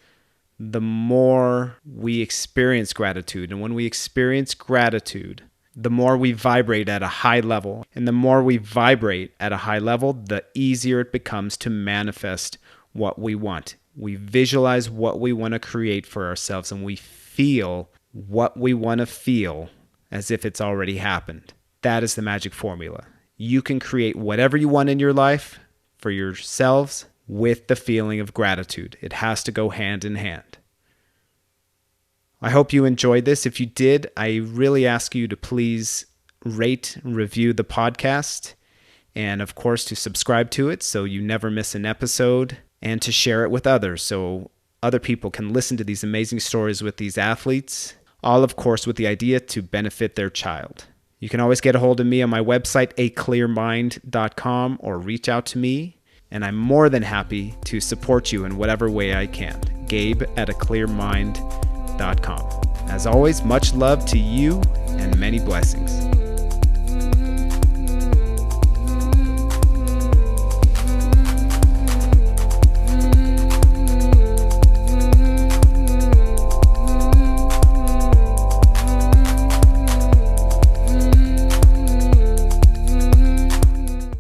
the more we experience gratitude. And when we experience gratitude, the more we vibrate at a high level. And the more we vibrate at a high level, the easier it becomes to manifest what we want. We visualize what we want to create for ourselves, and we feel what we want to feel as if it's already happened. That is the magic formula. You can create whatever you want in your life for yourselves with the feeling of gratitude. It has to go hand in hand. I hope you enjoyed this. If you did, I really ask you to please rate and review the podcast, and of course to subscribe to it so you never miss an episode, and to share it with others so other people can listen to these amazing stories with these athletes, all of course with the idea to benefit their child. You can always get a hold of me on my website, aclearmind.com, or reach out to me, and I'm more than happy to support you in whatever way I can. Gabe at aclearmind.com. As always, much love to you and many blessings.